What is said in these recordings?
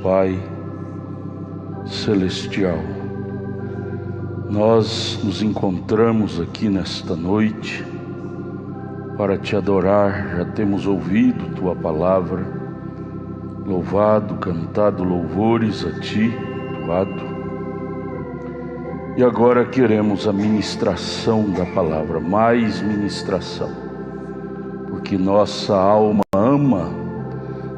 Pai Celestial, nós nos encontramos aqui nesta noite para Te adorar. Já temos ouvido Tua palavra, louvado, cantado louvores a Ti, louvado. E agora queremos a ministração da palavra, mais ministração, porque nossa alma ama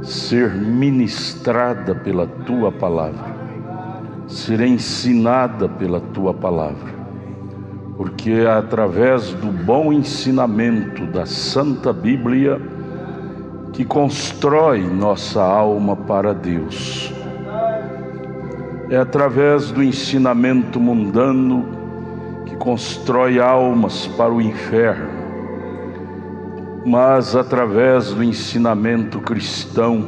ser ministrada pela Tua palavra, ser ensinada pela Tua palavra, porque é através do bom ensinamento da Santa Bíblia que constrói nossa alma para Deus. É através do ensinamento mundano que constrói almas para o inferno, mas através do ensinamento cristão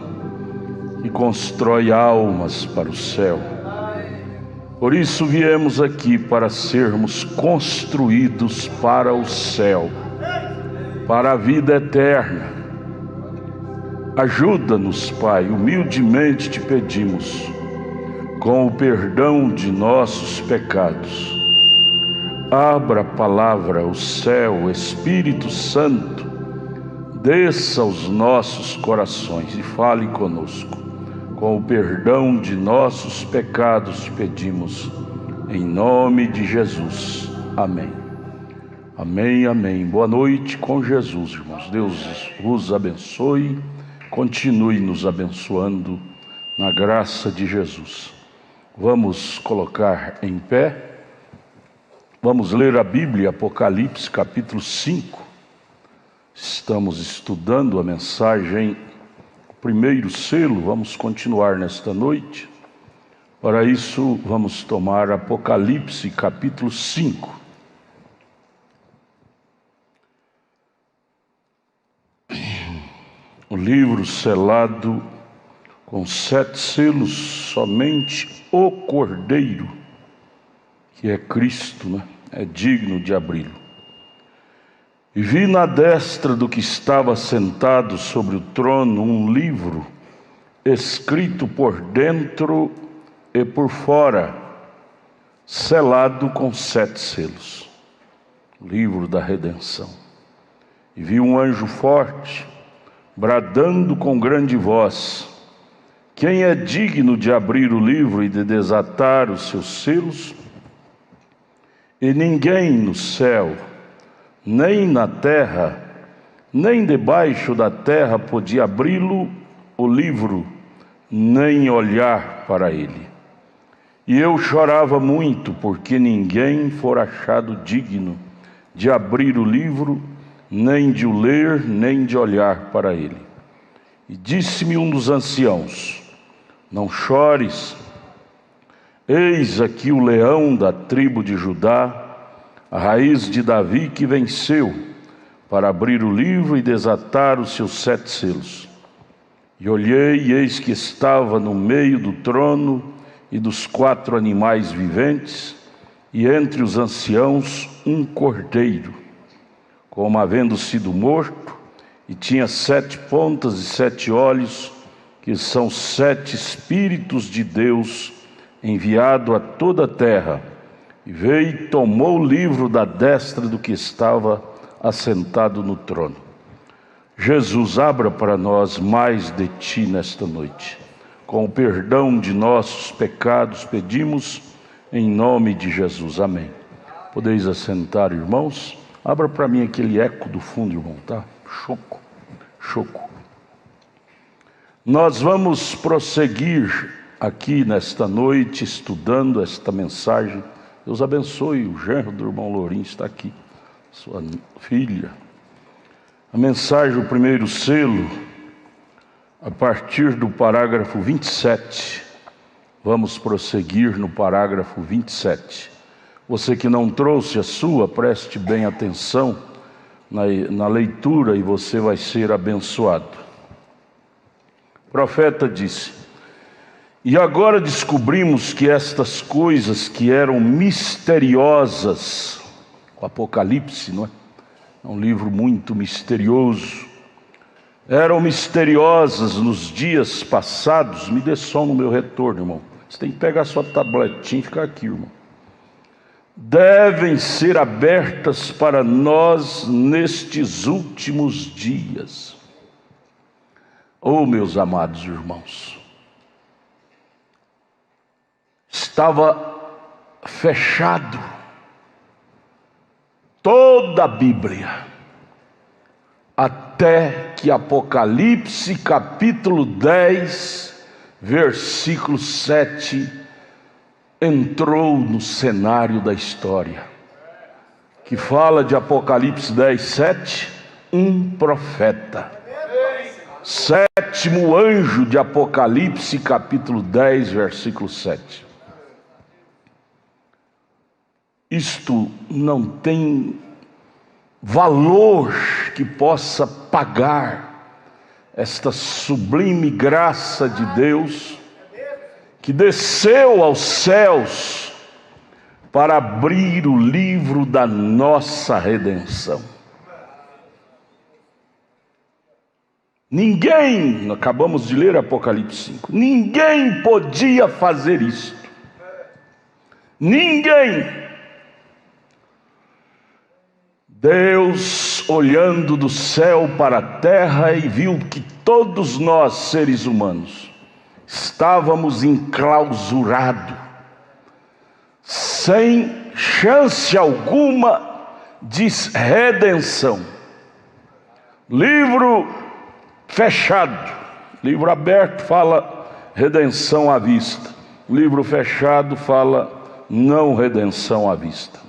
que constrói almas para o céu. Por isso viemos aqui para sermos construídos para o céu, para a vida eterna. Ajuda-nos, Pai, humildemente te pedimos, com o perdão de nossos pecados. Abra a palavra, o céu, o Espírito Santo, desça aos nossos corações e fale conosco. Com o perdão de nossos pecados te pedimos, em nome de Jesus. Amém. Amém, amém. Boa noite com Jesus, irmãos. Deus vos abençoe, continue nos abençoando na graça de Jesus. Vamos colocar em pé, vamos ler a Bíblia, Apocalipse capítulo 5. Estamos estudando a mensagem, o primeiro selo. Vamos continuar nesta noite. Para isso, vamos tomar Apocalipse capítulo 5. O livro selado com 7 selos, somente o Cordeiro, que é Cristo, é digno de abri-lo. E vi na destra do que estava sentado sobre o trono um livro, escrito por dentro e por fora, selado com 7 selos. Livro da redenção. E vi um anjo forte, bradando com grande voz: quem é digno de abrir o livro e de desatar os seus selos? E ninguém no céu, nem na terra, nem debaixo da terra podia abri-lo, o livro, nem olhar para ele. E eu chorava muito, porque ninguém fora achado digno de abrir o livro, nem de o ler, nem de olhar para ele. E disse-me um dos anciãos: não chores, eis aqui o leão da tribo de Judá, a raiz de Davi, que venceu para abrir o livro e desatar os seus 7 selos. E olhei, e eis que estava no meio do trono e dos 4 animais viventes, e entre os anciãos um cordeiro, como havendo sido morto, e tinha 7 pontas e 7 olhos, que são 7 Espíritos de Deus, enviado a toda a terra. E veio e tomou o livro da destra do que estava assentado no trono. Jesus, abra para nós mais de Ti nesta noite. Com o perdão de nossos pecados pedimos, em nome de Jesus. Amém. Podeis assentar, irmãos. Abra para mim aquele eco do fundo, irmão, tá? Choco. Nós vamos prosseguir aqui nesta noite, estudando esta mensagem. Deus abençoe, o genro do irmão Lourinho está aqui, sua filha. A mensagem, o primeiro selo, a partir do parágrafo 27. Vamos prosseguir no parágrafo 27. Você que não trouxe a sua, preste bem atenção na leitura e você vai ser abençoado. O profeta disse: e agora descobrimos que estas coisas que eram misteriosas, o Apocalipse, não é? É um livro muito misterioso, eram misteriosas nos dias passados. Me dê som no meu retorno, irmão. Você tem que pegar sua tabletinha e ficar aqui, irmão. Devem ser abertas para nós nestes últimos dias. Oh, meus amados irmãos, estava fechado toda a Bíblia, até que Apocalipse capítulo 10, versículo 7, entrou no cenário da história, que fala de Apocalipse 10, 7, um profeta. Sétimo anjo de Apocalipse capítulo 10, versículo 7. Isto não tem valor que possa pagar esta sublime graça de Deus, que desceu aos céus para abrir o livro da nossa redenção. Ninguém, acabamos de ler Apocalipse 5, ninguém podia fazer isto. Ninguém. Deus, olhando do céu para a terra, e viu que todos nós, seres humanos, estávamos enclausurados, sem chance alguma de redenção. Livro fechado. Livro aberto fala redenção à vista. Livro fechado fala não redenção à vista.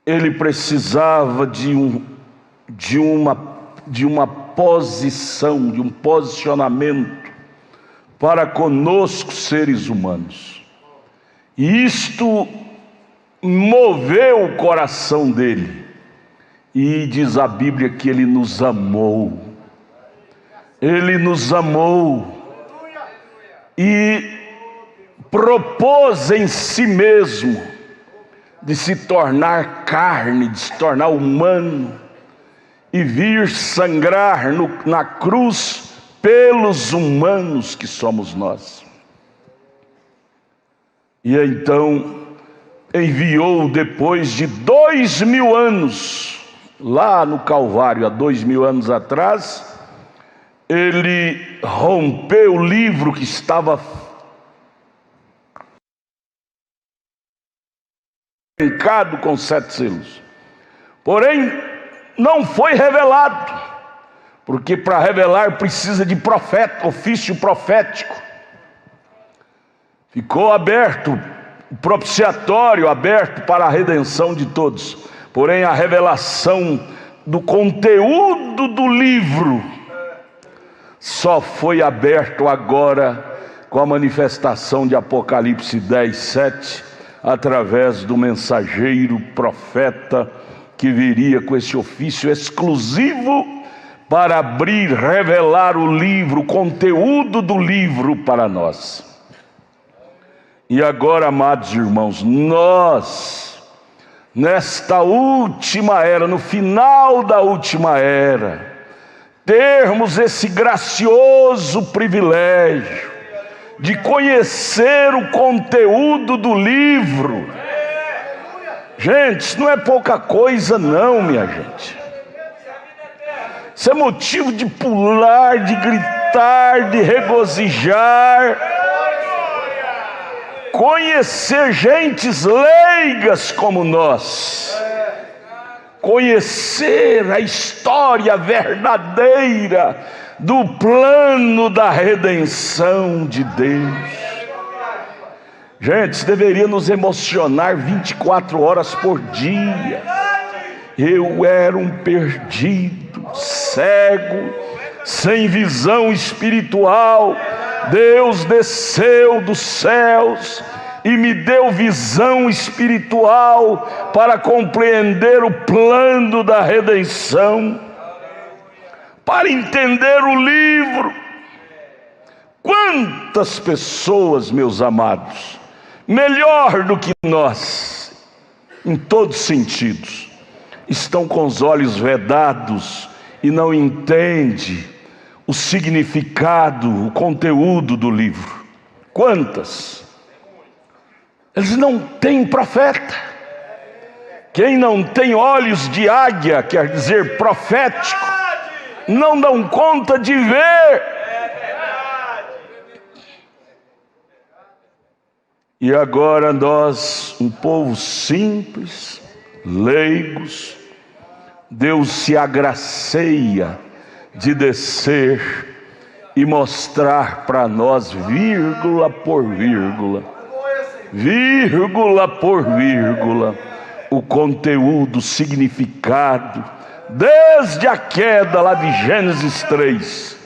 Ele precisava de uma posição, de um posicionamento para conosco, seres humanos. E isto moveu o coração dele. E diz a Bíblia que ele nos amou. Ele nos amou e propôs em si mesmo de se tornar carne, de se tornar humano e vir sangrar na cruz pelos humanos que somos nós. E então enviou, depois de 2000 anos, lá no Calvário, há 2000 anos atrás, ele rompeu o livro que estava trancado com 7 selos. Porém, não foi revelado, porque para revelar precisa de profeta, ofício profético. Ficou aberto, o propiciatório aberto para a redenção de todos. Porém, a revelação do conteúdo do livro só foi aberto agora com a manifestação de Apocalipse 10, 7, através do mensageiro profeta que viria com esse ofício exclusivo para abrir, revelar o livro, o conteúdo do livro para nós. E agora, amados irmãos, nós, nesta última era, no final da última era, termos esse gracioso privilégio de conhecer o conteúdo do livro. Gente, isso não é pouca coisa não, minha gente. Isso é motivo de pular, de gritar, de regozijar. Conhecer gentes leigas como nós. Conhecer a história verdadeira do plano da redenção de Deus. Gente, isso deveria nos emocionar 24 horas por dia. Eu era um perdido, cego, sem visão espiritual. Deus desceu dos céus e me deu visão espiritual para compreender o plano da redenção, para entender o livro. Quantas pessoas, meus amados, melhor do que nós, em todos os sentidos, estão com os olhos vedados e não entende o significado, o conteúdo do livro. Quantas? Eles não têm profeta. Quem não tem olhos de águia, quer dizer profético, não dão conta de ver. E agora nós, um povo simples, leigos, Deus se agraceia de descer e mostrar para nós, vírgula por vírgula, o conteúdo, o significado, desde a queda lá de Gênesis 3,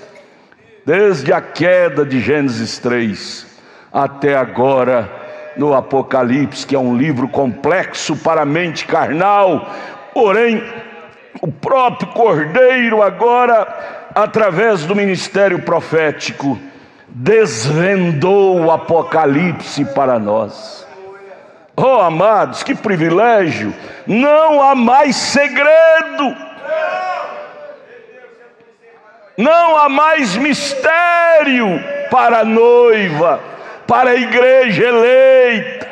desde a queda de Gênesis 3, até agora no Apocalipse, que é um livro complexo para a mente carnal, porém o próprio Cordeiro agora, através do ministério profético, desvendou o Apocalipse para nós. Oh, amados, que privilégio! Não há mais segredo, não há mais mistério para a noiva, para a igreja eleita.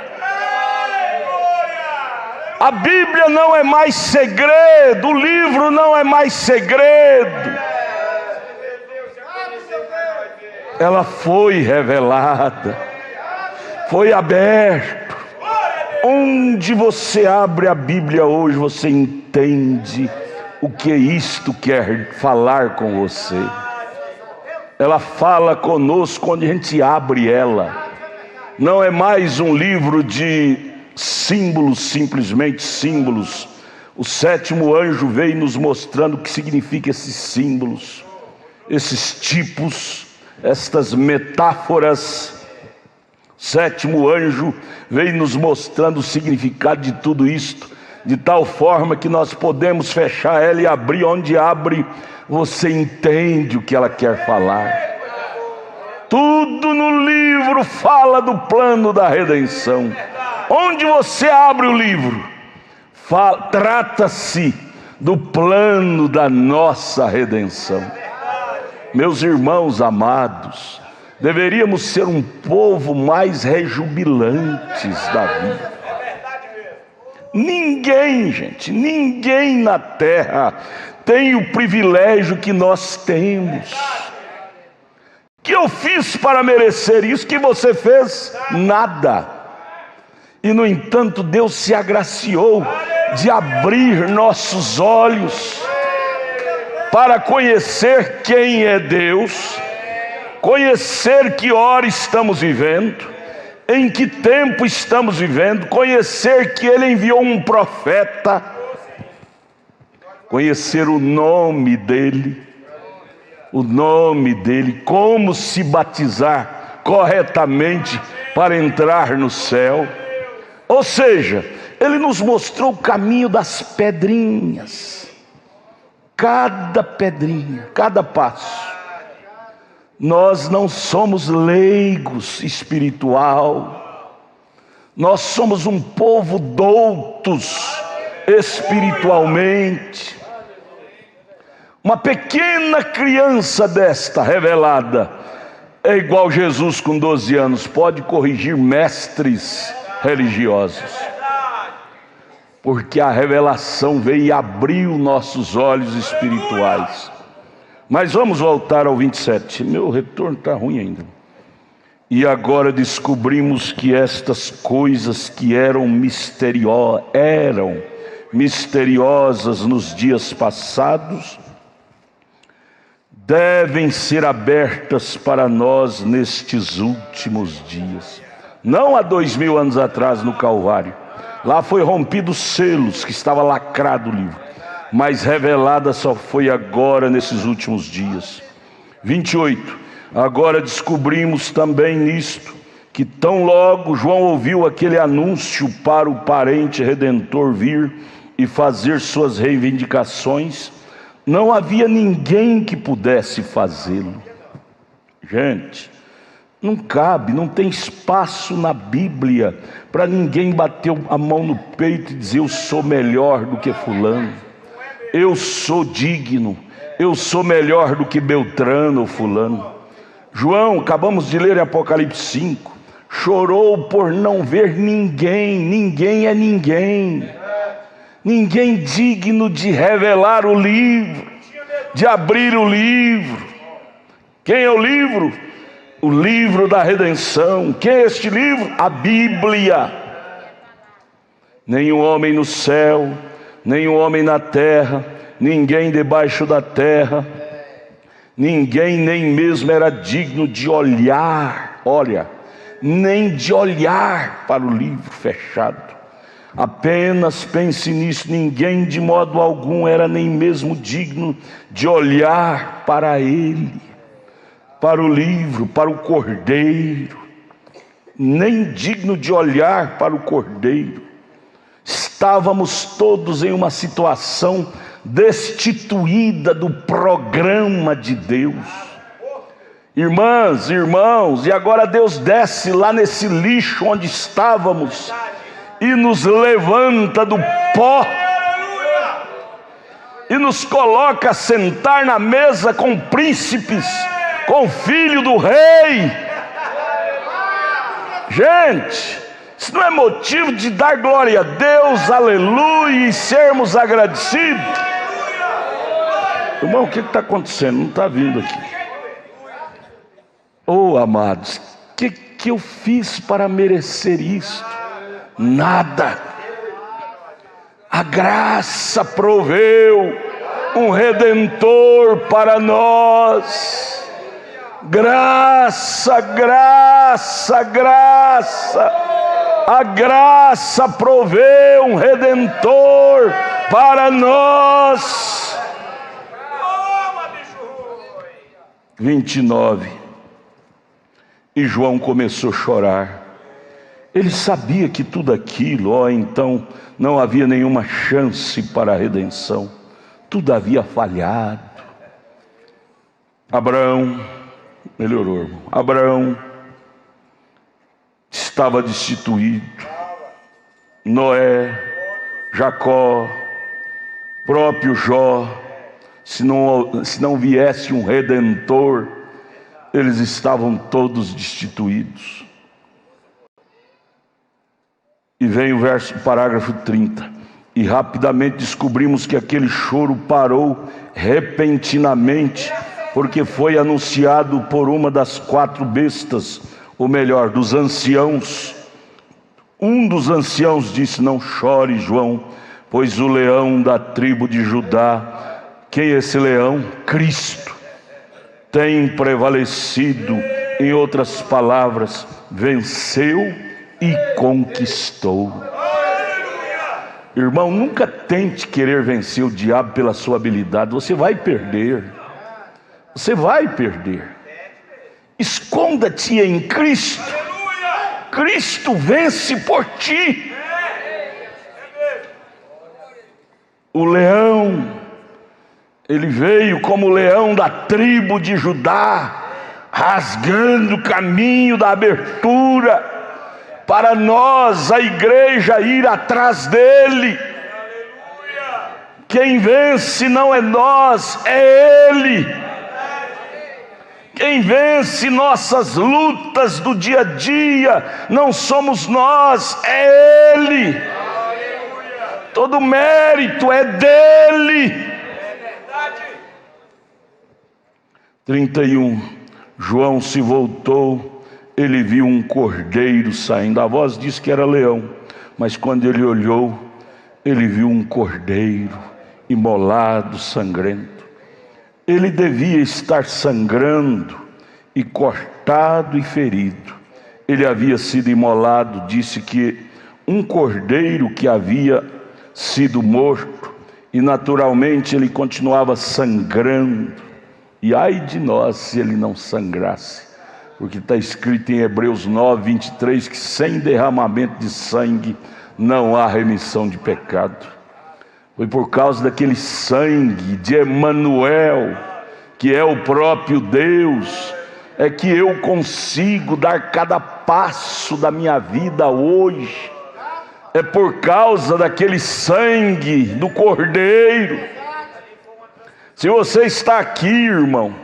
A Bíblia não é mais segredo, o livro não é mais segredo. Ela foi revelada, foi aberta. Onde você abre a Bíblia hoje, você entende o que isto quer falar com você. Ela fala conosco quando a gente abre ela. Não é mais um livro de símbolos, simplesmente símbolos. O sétimo anjo veio nos mostrando o que significa esses símbolos, esses tipos, estas metáforas. O sétimo anjo veio nos mostrando o significado de tudo isto, de tal forma que nós podemos fechar ela e abrir. Onde abre, você entende o que ela quer falar. Tudo no livro fala do plano da redenção. Onde você abre o livro, trata-se do plano da nossa redenção. Meus irmãos amados, deveríamos ser um povo mais rejubilantes da vida. Ninguém, gente, ninguém na terra tem o privilégio que nós temos. Que eu fiz para merecer isso? Que você fez? Nada. E no entanto Deus se agraciou de abrir nossos olhos para conhecer quem é Deus, conhecer que hora estamos vivendo, em que tempo estamos vivendo, conhecer que Ele enviou um profeta, conhecer o nome dEle, como se batizar corretamente para entrar no céu. Ou seja, Ele nos mostrou o caminho das pedrinhas, cada pedrinha, cada passo. Nós não somos leigos espiritual, nós somos um povo doutos espiritualmente. Uma pequena criança desta revelada é igual Jesus com 12 anos, pode corrigir mestres religiosos, porque a revelação veio e abriu nossos olhos espirituais. Mas vamos voltar ao 27. Meu retorno está ruim ainda. E agora descobrimos que estas coisas que eram misteriosas nos dias passados, devem ser abertas para nós nestes últimos dias. Não há 2000 anos atrás no Calvário. Lá foi rompido os selos, que estava lacrado o livro. Mas revelada só foi agora nesses últimos dias. 28. Agora descobrimos também nisto, que tão logo João ouviu aquele anúncio para o parente redentor vir e fazer suas reivindicações, não havia ninguém que pudesse fazê-lo. Gente, não cabe, não tem espaço na Bíblia para ninguém bater a mão no peito e dizer: eu sou melhor do que fulano, eu sou digno, eu sou melhor do que Beltrano ou fulano. João, acabamos de ler em Apocalipse 5, chorou por não ver ninguém. Ninguém é ninguém. Ninguém digno de revelar o livro, de abrir o livro. Quem é o livro? O livro da redenção. Quem é este livro? A Bíblia. Nenhum homem no céu, nenhum homem na terra, ninguém debaixo da terra, ninguém nem mesmo era digno de olhar, nem de olhar para o livro fechado. Apenas pense nisso, ninguém de modo algum era nem mesmo digno de olhar para ele, para o livro, para o Cordeiro, nem digno de olhar para o Cordeiro. Estávamos todos em uma situação destituída do programa de Deus. Irmãs, irmãos, e agora Deus desce lá nesse lixo onde estávamos e nos levanta do pó e nos coloca a sentar na mesa com príncipes, com o filho do rei. Gente, isso não é motivo de dar glória a Deus, aleluia, e sermos agradecidos? Irmão, o que está acontecendo? Não está vindo aqui. Oh, amados, o que eu fiz para merecer isto? Nada. A graça proveu um Redentor para nós. Graça, graça, graça. A graça proveu um Redentor para nós. 29. E João começou a chorar. Ele sabia que tudo aquilo, então não havia nenhuma chance para a redenção. Tudo havia falhado. Abraão, melhorou, irmão. Abraão estava destituído. Noé, Jacó, próprio Jó, se não viesse um Redentor, eles estavam todos destituídos. E vem o parágrafo 30. E rapidamente descobrimos que aquele choro parou repentinamente, porque foi anunciado por uma das 4 bestas, ou melhor, dos anciãos. Um dos anciãos disse: não chore, João, pois o leão da tribo de Judá, quem é esse leão? Cristo, tem prevalecido. Em outras palavras, venceu e conquistou. Irmão, nunca tente querer vencer o diabo pela sua habilidade. Você vai perder. Você vai perder. Esconda-te em Cristo. Cristo vence por ti. O leão, ele veio como o leão da tribo de Judá, rasgando o caminho da abertura para nós, a igreja, ir atrás dele. Quem vence não é nós, é ele. Quem vence nossas lutas do dia a dia não somos nós, é ele. Todo mérito é dele. 31. João se voltou, ele viu um cordeiro saindo. A voz disse que era leão, mas quando ele olhou, ele viu um cordeiro imolado, sangrento. Ele devia estar sangrando e cortado e ferido. Ele havia sido imolado, disse que um cordeiro que havia sido morto, e naturalmente ele continuava sangrando. E ai de nós se ele não sangrasse, porque está escrito em Hebreus 9, 23, que sem derramamento de sangue não há remissão de pecado. Foi por causa daquele sangue de Emanuel, que é o próprio Deus, é que eu consigo dar cada passo da minha vida hoje. É por causa daquele sangue do Cordeiro. Se você está aqui, irmão,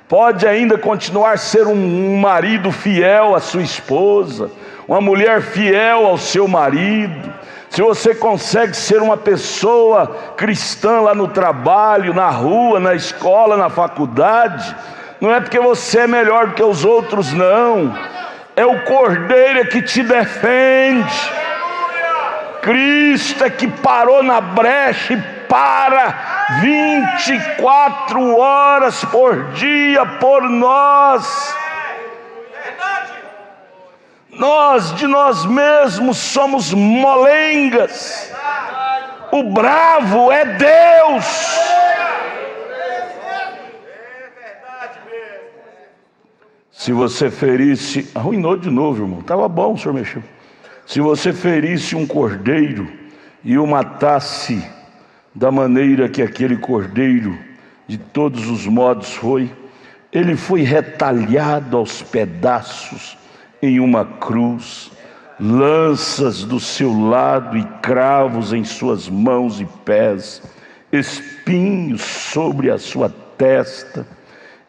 pode ainda continuar a ser um marido fiel à sua esposa, uma mulher fiel ao seu marido. Se você consegue ser uma pessoa cristã lá no trabalho, na rua, na escola, na faculdade, não é porque você é melhor do que os outros, não. É o Cordeiro que te defende. Cristo é que parou na brecha e para 24 horas por dia por nós. Nós de nós mesmos somos molengas. O bravo é Deus. Se você ferisse, arruinou de novo, irmão. Estava bom, o senhor mexeu. Se você ferisse um cordeiro e o matasse da maneira que aquele cordeiro de todos os modos foi, ele foi retalhado aos pedaços em uma cruz, lanças do seu lado e cravos em suas mãos e pés, espinhos sobre a sua testa.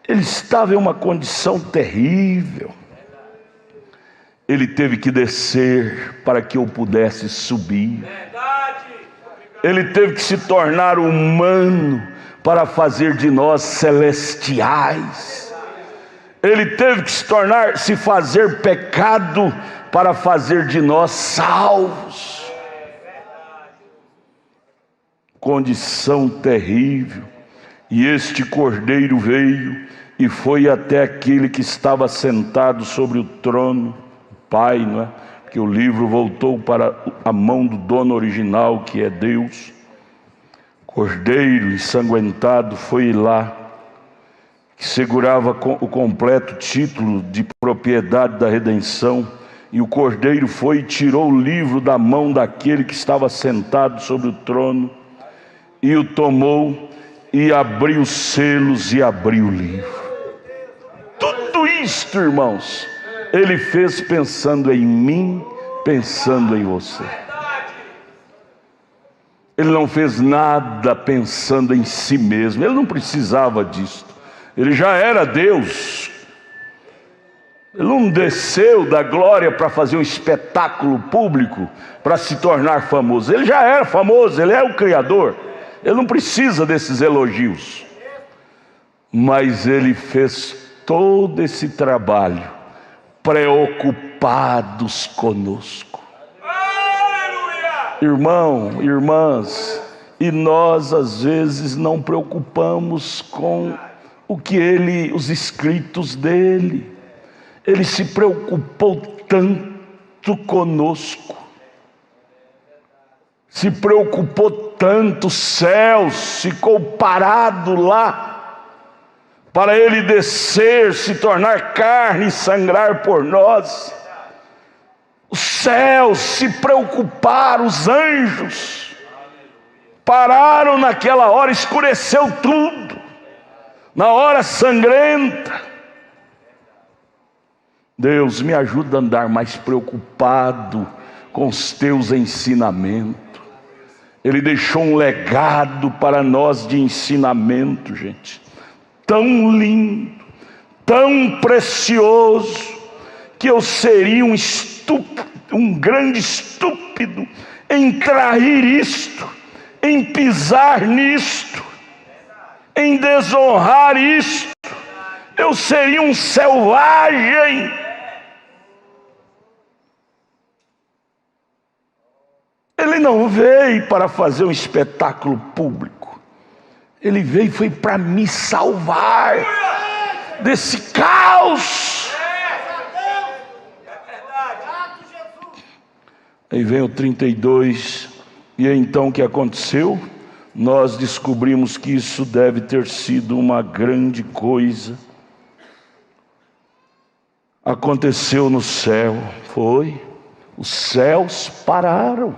Ele estava em uma condição terrível. Ele teve que descer para que eu pudesse subir. Ele teve que se tornar humano para fazer de nós celestiais. Ele teve que se fazer pecado para fazer de nós salvos. Condição terrível. E este cordeiro veio e foi até aquele que estava sentado sobre o trono, o Pai, não é? Porque o livro voltou para a mão do dono original, que é Deus. Cordeiro ensanguentado foi lá, que segurava o completo título de propriedade da redenção, e o cordeiro foi e tirou o livro da mão daquele que estava sentado sobre o trono, e o tomou, e abriu os selos e abriu o livro. Tudo isto, irmãos, ele fez pensando em mim, pensando em você. Ele não fez nada pensando em si mesmo. Ele não precisava disso. Ele já era Deus. Ele não desceu da glória para fazer um espetáculo público, para se tornar famoso. Ele já era famoso, ele é o Criador. Ele não precisa desses elogios. Mas ele fez todo esse trabalho preocupados conosco. Irmão, irmãs, e nós às vezes não preocupamos com o que os escritos dele. Ele se preocupou tanto conosco, se preocupou tanto, os céus ficou parado lá, para ele descer, se tornar carne e sangrar por nós. Os céus se preocuparam, os anjos pararam naquela hora, escureceu tudo, na hora sangrenta. Deus, me ajuda a andar mais preocupado com os teus ensinamentos. Ele deixou um legado para nós de ensinamento, gente, tão lindo, tão precioso, que eu seria um grande estúpido em trair isto, em pisar nisto, em desonrar isto. Eu seria um selvagem. Ele não veio para fazer um espetáculo público. Ele veio foi para me salvar desse caos. Aí vem o 32, e então o que aconteceu? Nós descobrimos que isso deve ter sido uma grande coisa. Aconteceu no céu, foi. Os céus pararam.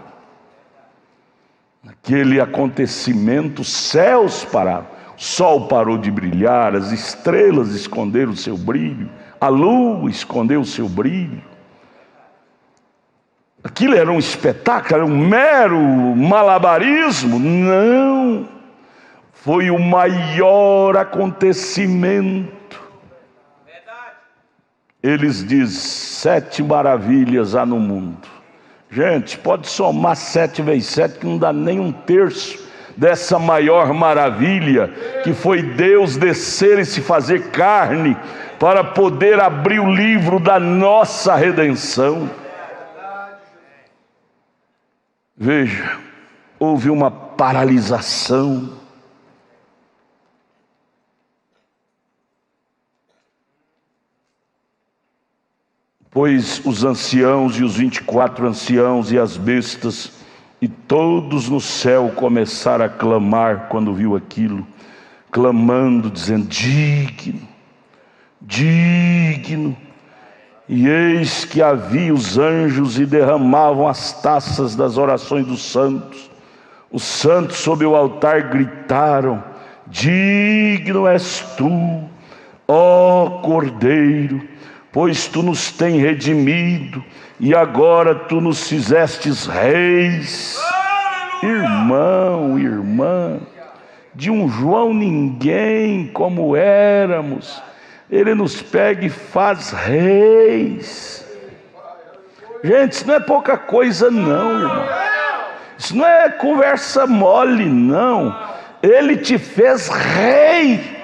Naquele acontecimento, os céus pararam. O sol parou de brilhar, as estrelas esconderam o seu brilho, a lua escondeu o seu brilho. Aquilo era um espetáculo, era um mero malabarismo? Não. foi o maior acontecimento. Eles dizem: 7 maravilhas há no mundo. Gente, pode somar 7 vezes 7 que não dá nem um terço dessa maior maravilha, que foi Deus descer e se fazer carne para poder abrir o livro da nossa redenção. Veja, houve uma paralisação. Pois os anciãos e os 24 anciãos e as bestas e todos no céu começaram a clamar quando viu aquilo, clamando, dizendo: digno, digno. E eis que havia os anjos e derramavam as taças das orações dos santos. Os santos sob o altar gritaram: digno és tu, ó Cordeiro, pois tu nos tens redimido e agora tu nos fizestes reis. Irmão, irmã, de um João ninguém como éramos, ele nos pega e faz reis. Gente, isso não é pouca coisa não, irmão. Isso não é conversa mole não. Ele te fez rei.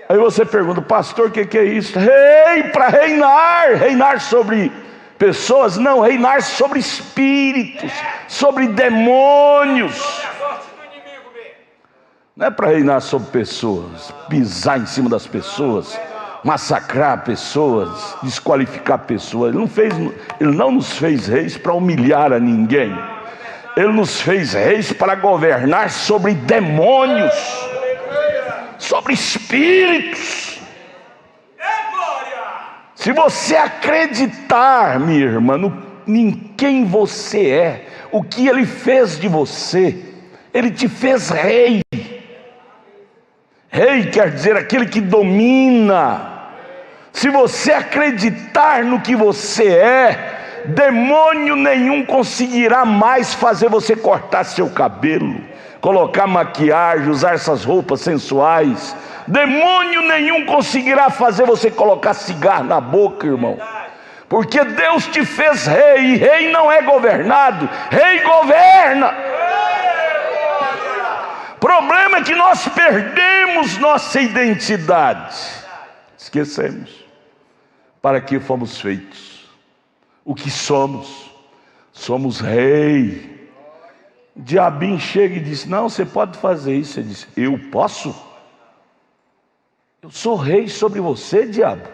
Aí você pergunta: pastor, o que é isso? Rei para reinar. Reinar sobre pessoas? Não, reinar sobre espíritos, sobre demônios. Não é para reinar sobre pessoas, pisar em cima das pessoas, massacrar pessoas, desqualificar pessoas. Ele não nos fez reis para humilhar a ninguém. Ele nos fez reis para governar sobre demônios, sobre espíritos. Se você acreditar, minha irmã, em quem você é, o que Ele fez de você, Ele te fez rei. Rei quer dizer aquele que domina. Se você acreditar no que você é, demônio nenhum conseguirá mais fazer você cortar seu cabelo, colocar maquiagem, usar essas roupas sensuais. Demônio nenhum conseguirá fazer você colocar cigarro na boca, irmão. Porque Deus te fez rei, e rei não é governado, rei governa. O problema é que nós perdemos nossa identidade. Esquecemos para que fomos feitos, o que somos. Somos rei. O diabinho chega e diz: não, você pode fazer isso. Você diz: eu posso? Eu sou rei sobre você, diabo.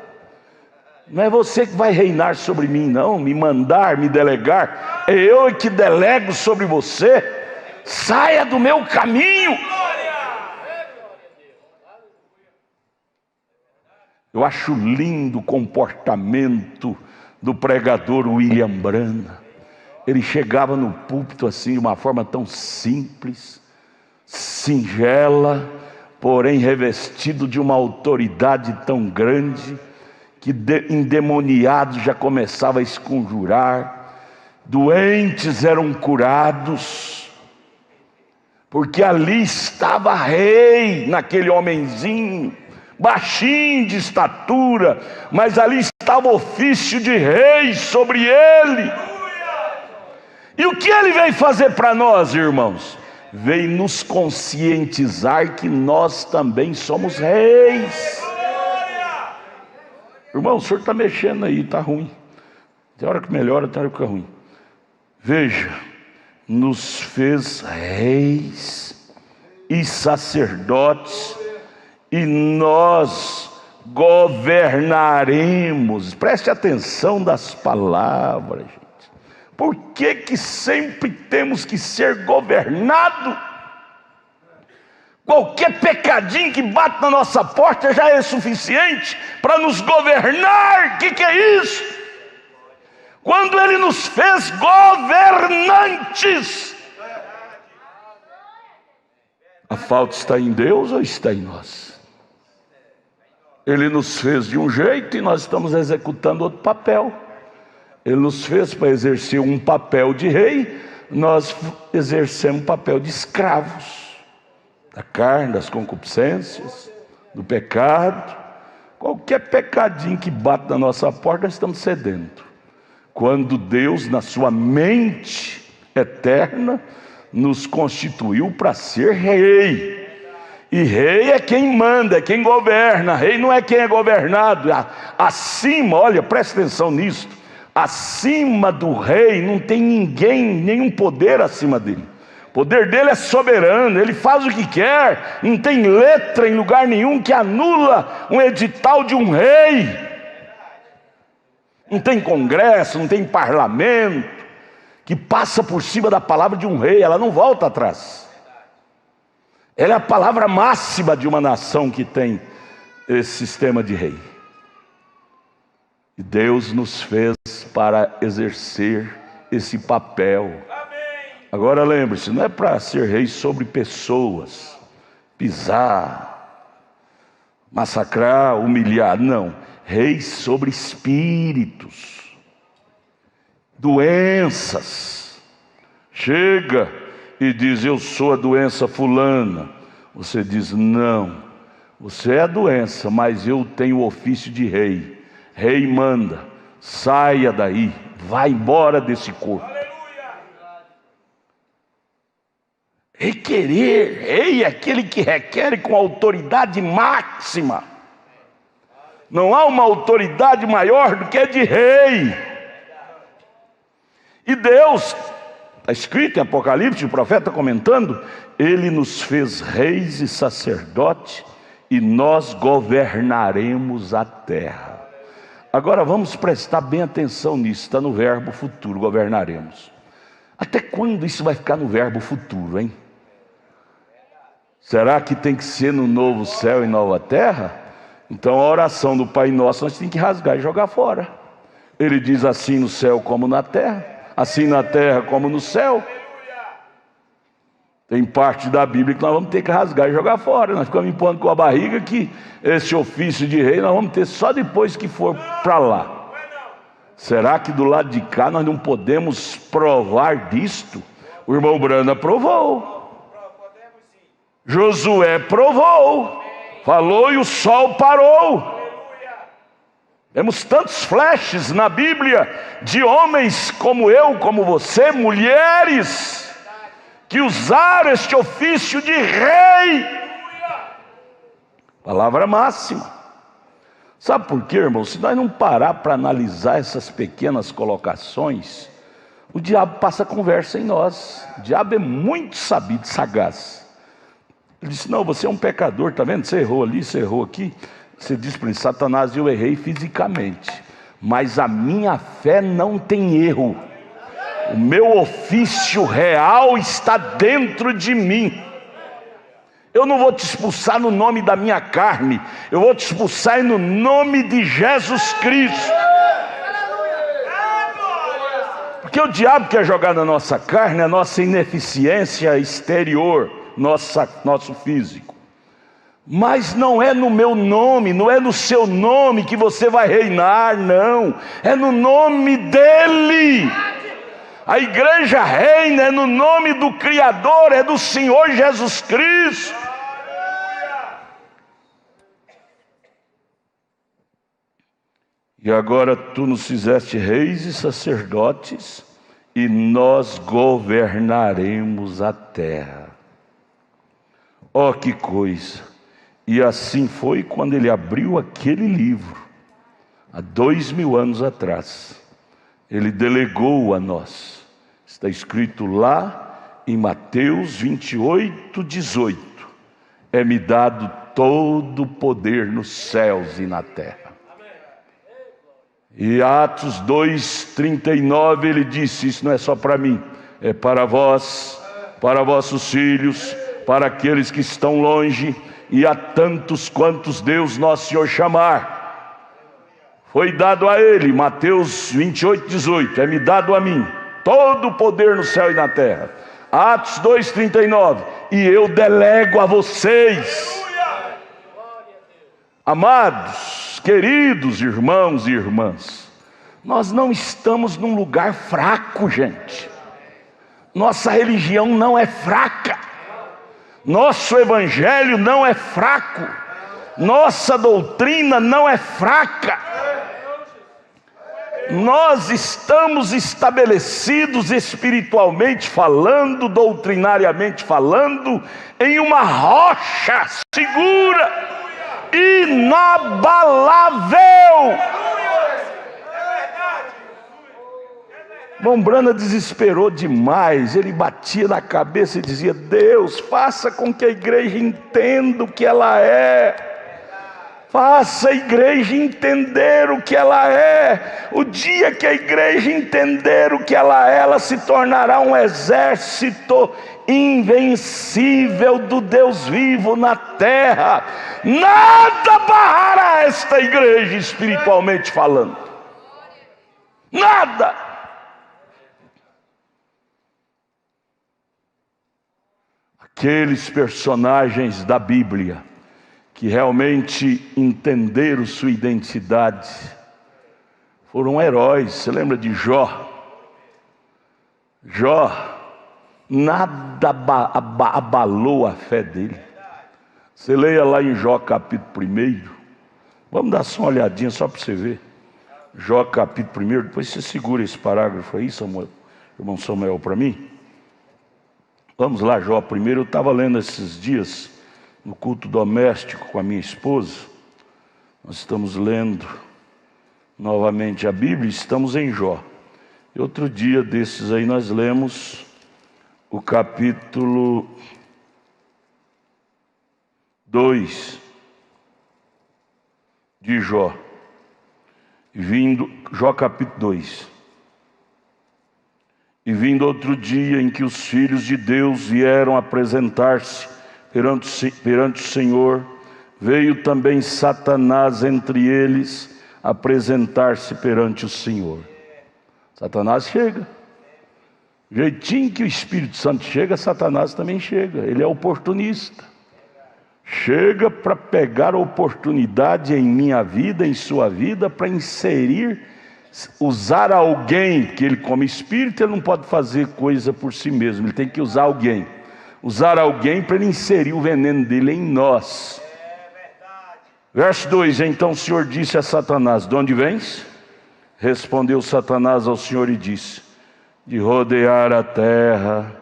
Não é você que vai reinar sobre mim, não, me mandar, me delegar. É eu que delego sobre você. Saia do meu caminho. Eu acho lindo o comportamento do pregador William Branham. Ele chegava no púlpito assim, de uma forma tão simples, singela, porém revestido de uma autoridade tão grande, que endemoniados já começavam a esconjurar, doentes eram curados, porque ali estava rei, naquele homenzinho, baixinho de estatura, mas ali estava o ofício de rei sobre ele. E o que ele veio fazer para nós, irmãos? Veio nos conscientizar que nós também somos reis. Irmão, o senhor está mexendo aí, está ruim. Tem hora que melhora, tem hora que fica ruim. Veja, nos fez reis e sacerdotes, e nós governaremos. Preste atenção das palavras, gente. Por que sempre temos que ser governado? Qualquer pecadinho que bate na nossa porta já é suficiente para nos governar. O que é isso? Quando Ele nos fez governantes, a falta está em Deus ou está em nós? Ele nos fez de um jeito e nós estamos executando outro papel. Ele nos fez para exercer um papel de rei, nós exercemos um papel de escravos. da carne, das concupiscências, do pecado. Qualquer pecadinho que bate na nossa porta, nós estamos cedendo. Quando Deus, na sua mente eterna, nos constituiu para ser rei. E rei é quem manda, é quem governa. Rei não é quem é governado. Acima, olha, presta atenção nisso. Acima do rei não tem ninguém, nenhum poder acima dele. O poder dele é soberano, ele faz o que quer. Não tem letra em lugar nenhum que anula um edital de um rei. Não tem congresso, não tem parlamento que passa por cima da palavra de um rei, ela não volta atrás. Ela é a palavra máxima de uma nação que tem esse sistema de rei. E Deus nos fez para exercer esse papel. Agora lembre-se, não é para ser rei sobre pessoas, pisar, massacrar, humilhar, não. Rei sobre espíritos, doenças. Chega e diz: eu sou a doença fulana. Você diz: não, você é a doença, mas eu tenho o ofício de rei. Rei manda, saia daí, vá embora desse corpo. Requerer, rei é aquele que requer com autoridade máxima. Não há uma autoridade maior do que a de rei. E Deus, está escrito em Apocalipse, o profeta comentando, Ele nos fez reis e sacerdotes, e nós governaremos a terra. Agora vamos prestar bem atenção nisso, está no verbo futuro, governaremos. Até quando isso vai ficar no verbo futuro, hein? Será que tem que ser no novo céu e nova terra? Então a oração do Pai Nosso nós temos que rasgar e jogar fora. Ele diz: assim no céu como na terra, assim na terra como no céu. Tem parte da Bíblia que nós vamos ter que rasgar e jogar fora. Nós ficamos empurrando com a barriga que esse ofício de rei nós vamos ter só depois que for para lá. Será que do lado de cá nós não podemos provar disto? O irmão Branda provou. Josué provou. Falou e o sol parou. Temos tantos flashes na Bíblia de homens como eu, como você, mulheres, que usaram este ofício de rei. Palavra máxima. Sabe por quê, irmão? Se nós não parar para analisar essas pequenas colocações, o diabo passa conversa em nós. O diabo é muito sabido, sagaz. Ele disse: não, você é um pecador, tá vendo? Você errou ali, você errou aqui. Você diz para ele: Satanás, eu errei fisicamente, mas a minha fé não tem erro. O meu ofício real está dentro de mim. Eu não vou te expulsar no nome da minha carne, eu vou te expulsar no nome de Jesus Cristo. Porque o diabo quer jogar na nossa carne a nossa ineficiência exterior, nosso físico. Mas não é no meu nome, não é no seu nome que você vai reinar, não. É no nome dele. A igreja reina é no nome do Criador, é do Senhor Jesus Cristo. E agora tu nos fizeste reis e sacerdotes, e nós governaremos a terra. Oh, que coisa! E assim foi quando ele abriu aquele livro, há 2000 anos atrás. Ele delegou a nós. Está escrito lá em Mateus 28, 18. É-me dado todo o poder nos céus e na terra. E Atos 2, 39, ele disse: isso não é só para mim, é para vós, para vossos filhos, para aqueles que estão longe, e a tantos quantos Deus nosso Senhor chamar. Foi dado a ele, Mateus 28, 18, é-me dado a mim todo o poder no céu e na terra. Atos 2, 39, e eu delego a vocês. Amados, queridos irmãos e irmãs, nós não estamos num lugar fraco, gente. Nossa religião não é fraca. Nosso evangelho não é fraco, nossa doutrina não é fraca. Nós estamos estabelecidos espiritualmente falando, doutrinariamente falando, em uma rocha segura, inabalável. Mombrana desesperou demais, ele batia na cabeça e dizia: Deus, faça com que a igreja entenda o que ela é. Faça a igreja entender o que ela é. O dia que a igreja entender o que ela é, ela se tornará um exército invencível do Deus vivo na terra. Nada barrará esta igreja espiritualmente falando. Nada. Aqueles personagens da Bíblia que realmente entenderam sua identidade foram heróis. Você lembra de Jó? Jó, nada abalou a fé dele. Você leia lá em Jó capítulo 1. Vamos dar só uma olhadinha só para você ver. Jó capítulo 1, depois você segura esse parágrafo aí, Samuel, irmão Samuel, para mim. Vamos lá, Jó 1. Eu estava lendo esses dias no culto doméstico com a minha esposa. Nós estamos lendo novamente a Bíblia, estamos em Jó. E outro dia desses aí nós lemos o capítulo 2 de Jó. Jó capítulo 2. E vindo outro dia em que os filhos de Deus vieram apresentar-se perante o Senhor, veio também Satanás entre eles apresentar-se perante o Senhor. Satanás chega. O jeitinho que o Espírito Santo chega, Satanás também chega. Ele é oportunista. Chega para pegar a oportunidade em minha vida, em sua vida, para inserir, usar alguém, que ele como espírito, ele não pode fazer coisa por si mesmo, ele tem que usar alguém. Usar alguém para ele inserir o veneno dele em nós. Verso 2: Então o Senhor disse a Satanás: de onde vens? Respondeu Satanás ao Senhor e disse: de rodear a terra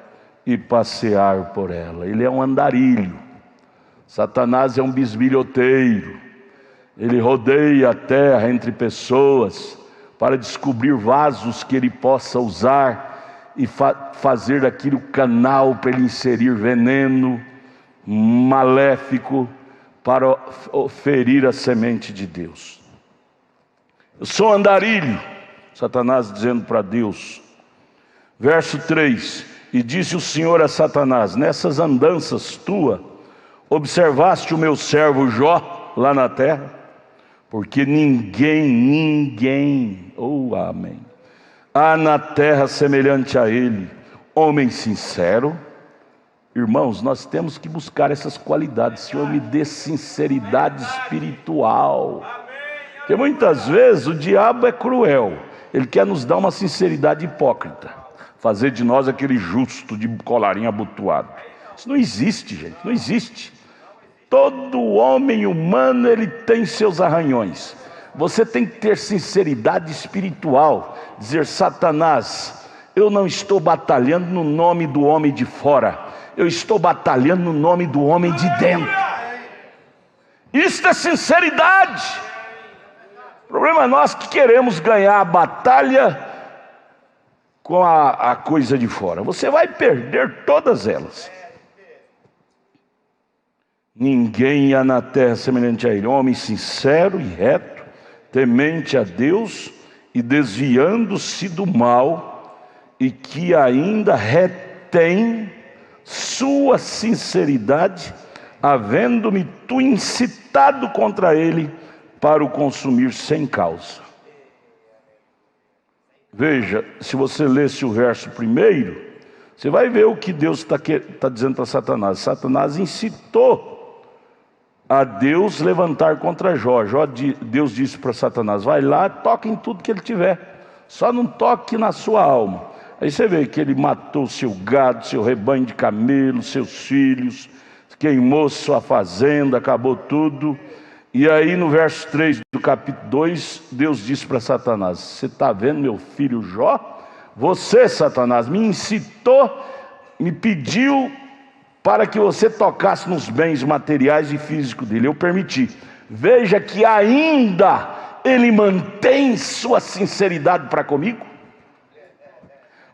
e passear por ela. Ele é um andarilho. Satanás é um bisbilhoteiro. Ele rodeia a terra entre pessoas para descobrir vasos que ele possa usar e fazer daquilo canal para ele inserir veneno maléfico para ferir a semente de Deus. Eu sou andarilho, Satanás dizendo para Deus. Verso 3: E disse o Senhor a Satanás: nessas andanças tua, observaste o meu servo Jó lá na terra? Porque ninguém, amém, há na terra semelhante a ele, homem sincero. Irmãos, nós temos que buscar essas qualidades. Senhor, me dê sinceridade espiritual. Porque muitas vezes o diabo é cruel. Ele quer nos dar uma sinceridade hipócrita, fazer de nós aquele justo de colarinho abotoado. Isso não existe, gente, não existe. Todo homem humano, ele tem seus arranhões. Você tem que ter sinceridade espiritual. Dizer: Satanás, eu não estou batalhando no nome do homem de fora, eu estou batalhando no nome do homem de dentro. Isso é sinceridade. O problema é nós que queremos ganhar a batalha com a coisa de fora. Você vai perder todas elas. Ninguém há na terra semelhante a ele, homem sincero e reto, temente a Deus e desviando-se do mal, e que ainda retém sua sinceridade, havendo-me tu incitado contra ele para o consumir sem causa. Veja, se você lesse o verso 1, você vai ver o que Deus está dizendo para Satanás. Satanás incitou a Deus levantar contra Jó. Deus disse para Satanás: vai lá, toque em tudo que ele tiver, só não toque na sua alma. Aí você vê que ele matou seu gado, seu rebanho de camelos, seus filhos, queimou sua fazenda, acabou tudo. E aí no verso 3 do capítulo 2, Deus disse para Satanás: você está vendo meu filho Jó? Você, Satanás, me incitou, me pediu para que você tocasse nos bens materiais e físicos dele. Eu permiti. Veja que ainda ele mantém sua sinceridade para comigo.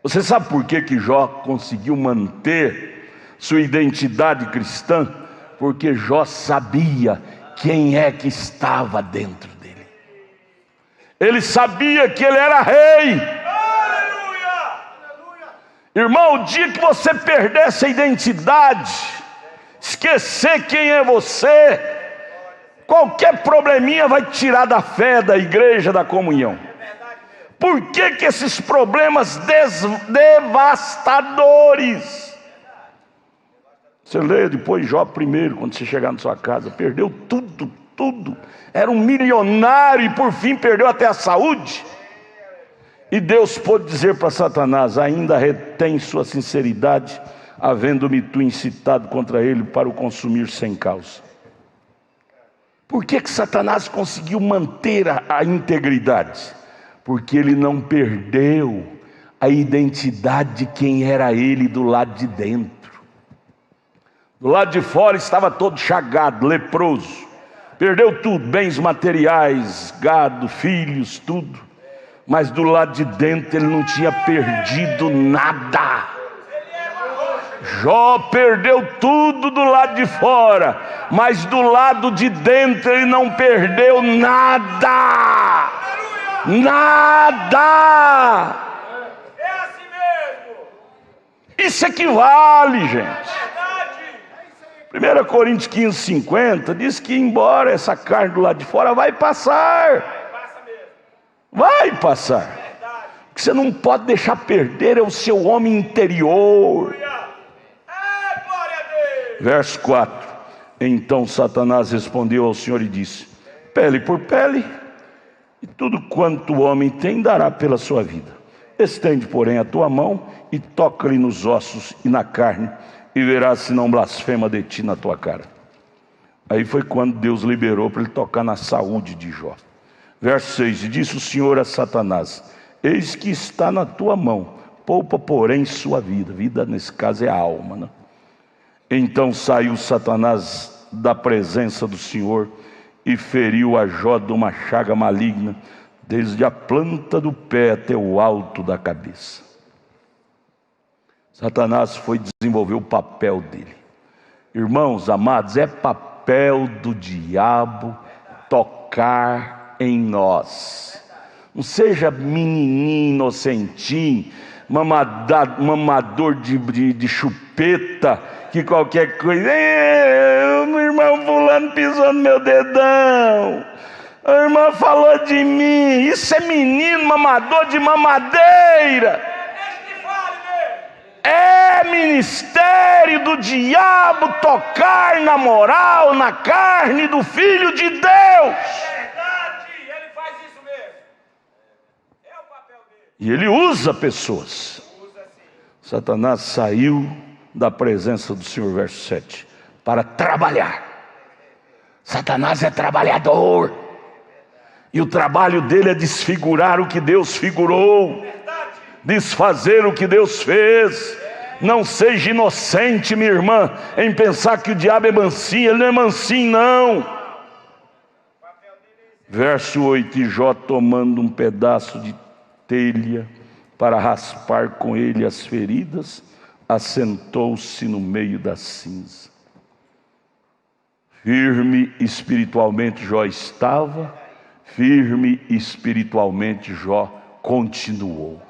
Você sabe por que Jó conseguiu manter sua identidade cristã? Porque Jó sabia quem é que estava dentro dele. Ele sabia que ele era rei. Irmão, o dia que você perder essa identidade, esquecer quem é você, qualquer probleminha vai te tirar da fé, da igreja, da comunhão. Por que esses problemas devastadores? Você lê depois Jó primeiro, quando você chegar na sua casa, perdeu tudo. Era um milionário e por fim perdeu até a saúde. E Deus pôde dizer para Satanás: ainda retém sua sinceridade, havendo-me tu incitado contra ele para o consumir sem causa. Por que Satanás conseguiu manter a integridade? Porque ele não perdeu a identidade de quem era ele do lado de dentro. Do lado de fora estava todo chagado, leproso. Perdeu tudo, bens materiais, gado, filhos, tudo. Mas do lado de dentro ele não tinha perdido nada. Jó perdeu tudo do lado de fora, mas do lado de dentro ele não perdeu nada. Nada. É assim mesmo. Isso equivale, gente. 1 Coríntios 15:50 diz que embora essa carne do lado de fora vai passar. Vai passar. O que você não pode deixar perder é o seu homem interior. Verso 4. Então Satanás respondeu ao Senhor e disse: pele por pele, e tudo quanto o homem tem dará pela sua vida. Estende, porém, a tua mão e toca-lhe nos ossos e na carne, e verás se não blasfema de ti na tua cara. Aí foi quando Deus liberou para ele tocar na saúde de Jó. Verso 6, e disse o Senhor a Satanás: eis que está na tua mão, poupa porém sua vida. Vida nesse caso é a alma, né? Então saiu Satanás da presença do Senhor e feriu a Jó de uma chaga maligna, desde a planta do pé até o alto da cabeça. Satanás foi desenvolver o papel dele. Irmãos amados, é papel do diabo tocar em nós. Não seja menininho, inocentinho, mamador de chupeta, que qualquer coisa, meu irmão fulano pisou no meu dedão, a irmã falou de mim. Isso é menino mamador de mamadeira. É ministério do diabo tocar na moral, na carne do Filho de Deus. E ele usa pessoas. Satanás saiu da presença do Senhor, verso 7, para trabalhar. Satanás é trabalhador. E o trabalho dele é desfigurar o que Deus figurou, desfazer o que Deus fez. Não seja inocente, minha irmã, em pensar que o diabo é mansinho. Ele não é mansinho, não. Verso 8, e Jó, tomando um pedaço de telha para raspar com ele as feridas, assentou-se no meio da cinza. Firme espiritualmente Jó estava, firme espiritualmente Jó continuou.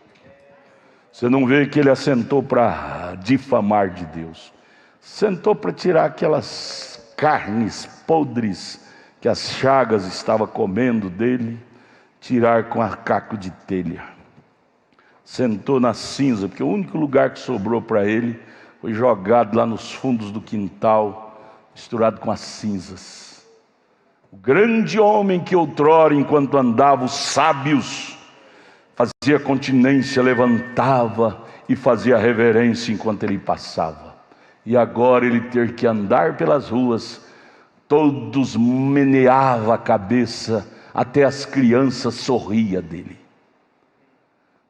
Você não vê que ele assentou para difamar de Deus, sentou para tirar aquelas carnes podres que as chagas estavam comendo dele, tirar com a caco de telha. Sentou na cinza, porque o único lugar que sobrou para ele foi jogado lá nos fundos do quintal, misturado com as cinzas. O grande homem que outrora, enquanto andava, os sábios, fazia continência, levantava e fazia reverência enquanto ele passava. e agora ele ter que andar pelas ruas, todos meneavam a cabeça, até as crianças sorriam dele.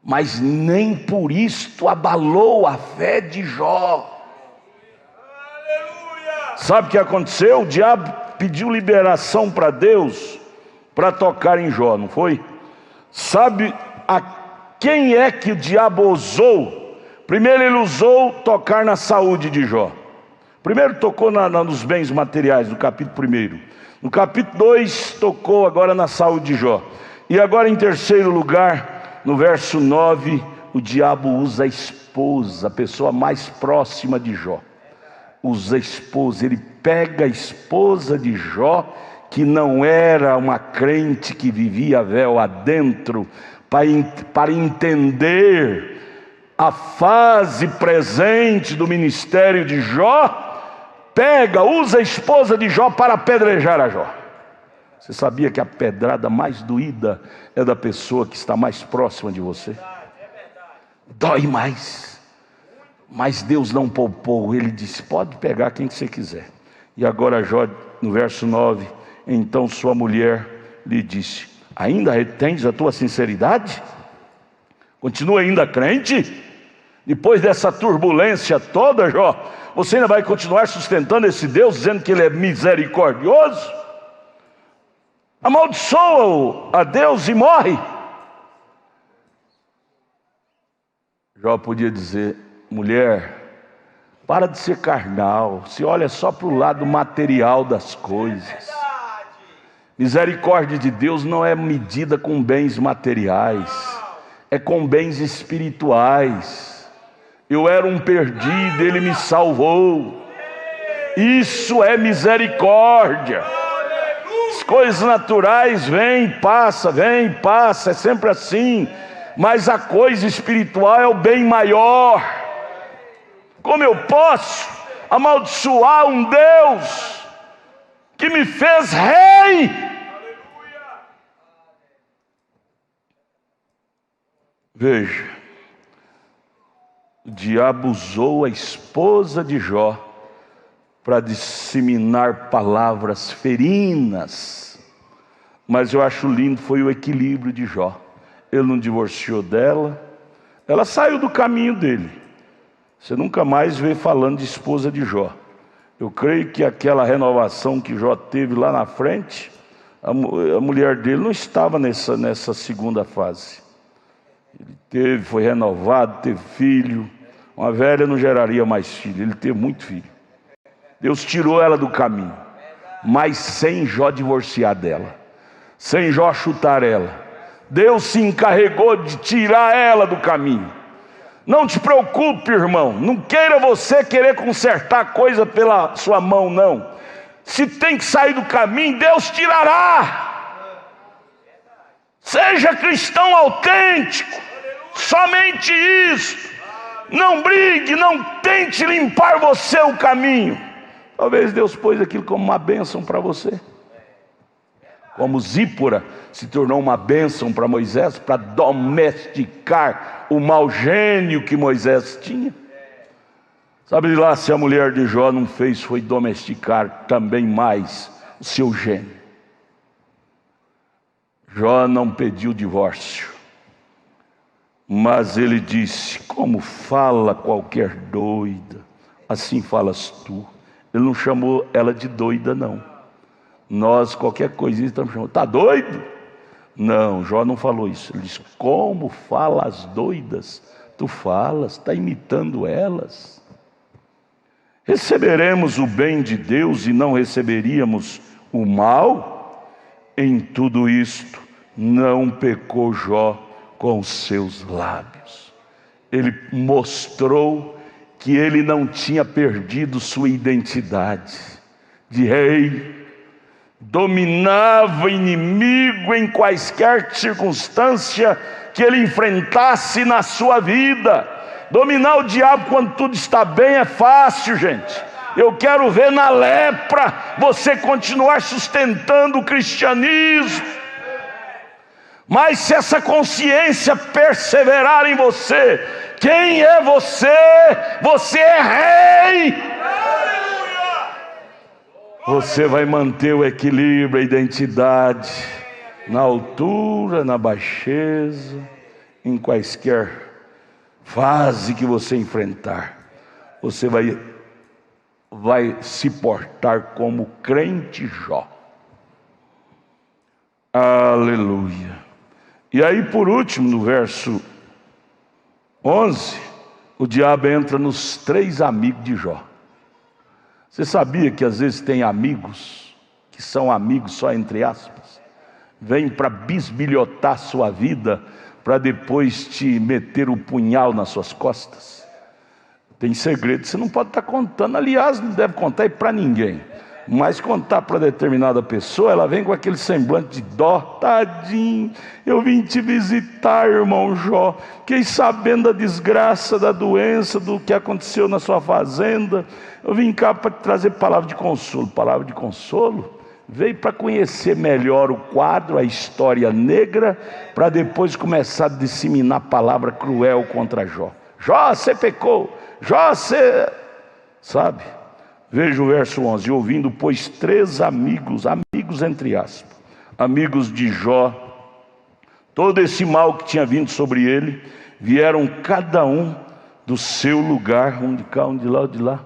Mas nem por isto abalou a fé de Jó. Aleluia! Sabe o que aconteceu? O diabo pediu liberação para Deus para tocar em Jó, não foi? Sabe a quem é que o diabo usou? Primeiro ele usou tocar na saúde de Jó. Primeiro tocou nos bens materiais, no capítulo 1. No capítulo 2 tocou agora na saúde de Jó. E agora em terceiro lugar, no verso 9, o diabo usa a esposa, a pessoa mais próxima de Jó. Usa a esposa, ele pega a esposa de Jó, que não era uma crente que vivia véu adentro, para entender a fase presente do ministério de Jó, usa a esposa de Jó para apedrejar a Jó. Você sabia que a pedrada mais doída é da pessoa que está mais próxima de você? Dói mais. Mas Deus não poupou, ele disse, pode pegar quem que você quiser. E agora Jó, no verso 9, então sua mulher lhe disse, ainda retens a tua sinceridade? Continua ainda crente? Depois dessa turbulência toda, Jó, você ainda vai continuar sustentando esse Deus, dizendo que ele é misericordioso? Amaldiçoa-o a Deus e morre. Jó podia dizer, mulher, para de ser carnal, se olha só para o lado material das coisas. Misericórdia de Deus não é medida com bens materiais, é com bens espirituais. Eu era um perdido, ele me salvou. Isso é misericórdia. As coisas naturais vêm e passa, é sempre assim. Mas a coisa espiritual é o bem maior. Como eu posso amaldiçoar um Deus que me fez rei? Veja, o diabo usou a esposa de Jó para disseminar palavras ferinas, mas eu acho lindo foi o equilíbrio de Jó. Ele não divorciou dela, ela saiu do caminho dele. Você nunca mais vê falando de esposa de Jó. Eu creio que aquela renovação que Jó teve lá na frente, a mulher dele não estava nessa segunda fase. Ele foi renovado, teve filho. Uma velha não geraria mais filho, ele teve muito filho. Deus tirou ela do caminho, mas sem Jó divorciar dela, sem Jó chutar ela. Deus se encarregou de tirar ela do caminho. Não te preocupe, irmão, não queira você querer consertar a coisa pela sua mão, não. Se tem que sair do caminho, Deus tirará. Seja cristão autêntico, somente isso. Não brigue, não tente limpar você o caminho. Talvez Deus pôs aquilo como uma bênção para você. Como Zípora se tornou uma bênção para Moisés, para domesticar o mau gênio que Moisés tinha. Sabe lá se a mulher de Jó não fez, foi domesticar também mais o seu gênio. Jó não pediu divórcio, mas ele disse, como fala qualquer doida, assim falas tu. Ele não chamou ela de doida, não. Nós, qualquer coisinha, estamos chamando, está doido? Não, Jó não falou isso. Ele disse, como fala as doidas? Tu falas, está imitando elas. Receberemos o bem de Deus e não receberíamos o mal? Em tudo isto, não pecou Jó com os seus lábios. Ele mostrou que ele não tinha perdido sua identidade de rei. Dominava o inimigo em quaisquer circunstância que ele enfrentasse na sua vida. Dominar o diabo quando tudo está bem é fácil, gente. Eu quero ver na lepra você continuar sustentando o cristianismo. Mas se essa consciência perseverar em você, Quem é você? Você é rei. Você vai manter o equilíbrio, a identidade, na altura, na baixeza, em quaisquer fase que você enfrentar. Você vai se portar como crente Jó. Aleluia. E aí, por último, no verso 11, o diabo entra nos 3 amigos de Jó. Você sabia que às vezes tem amigos que são amigos só entre aspas? Vêm para bisbilhotar sua vida, para depois te meter o punhal nas suas costas? Tem segredo, você não pode estar contando. Aliás, não deve contar para ninguém. Mas contar para determinada pessoa, ela vem com aquele semblante de dó. Tadinho, eu vim te visitar, irmão Jó. Fiquei sabendo da desgraça, da doença, do que aconteceu na sua fazenda. Eu vim cá para trazer palavra de consolo. Palavra de consolo? Veio para conhecer melhor o quadro, a história negra, para depois começar a disseminar palavra cruel contra Jó. Jó, você pecou. Jó, você... Sabe? Veja o verso 11. Ouvindo, pois, 3 amigos entre aspas, amigos de Jó, todo esse mal que tinha vindo sobre ele, vieram cada um do seu lugar, um de cá, um de lá, um de lá.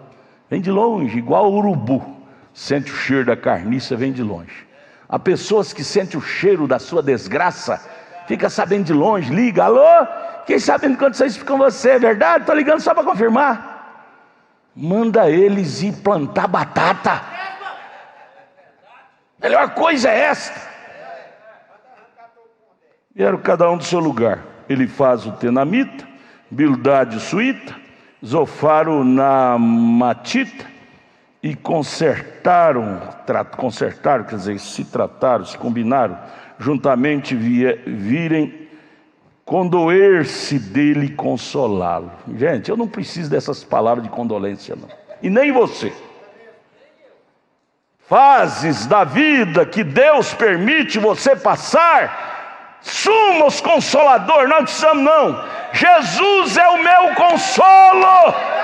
Vem de longe, igual o urubu. Sente o cheiro da carniça, vem de longe. Há pessoas que sentem o cheiro da sua desgraça, fica sabendo de longe, liga, alô? Fiquei sabendo que aconteceu isso com você, é verdade? Estou ligando só para confirmar. Manda eles ir plantar batata. Melhor coisa é esta. Vieram cada um do seu lugar. Elifaz o tenamita, Bildade o suíta, Zofar o naamatita, e consertaram, quer dizer, se trataram, se combinaram, juntamente virem condoer-se dele e consolá-lo. Gente, eu não preciso dessas palavras de condolência, não. E nem você. Fases da vida que Deus permite você passar, Sumos Consolador, não precisamos não. Jesus é o meu consolo.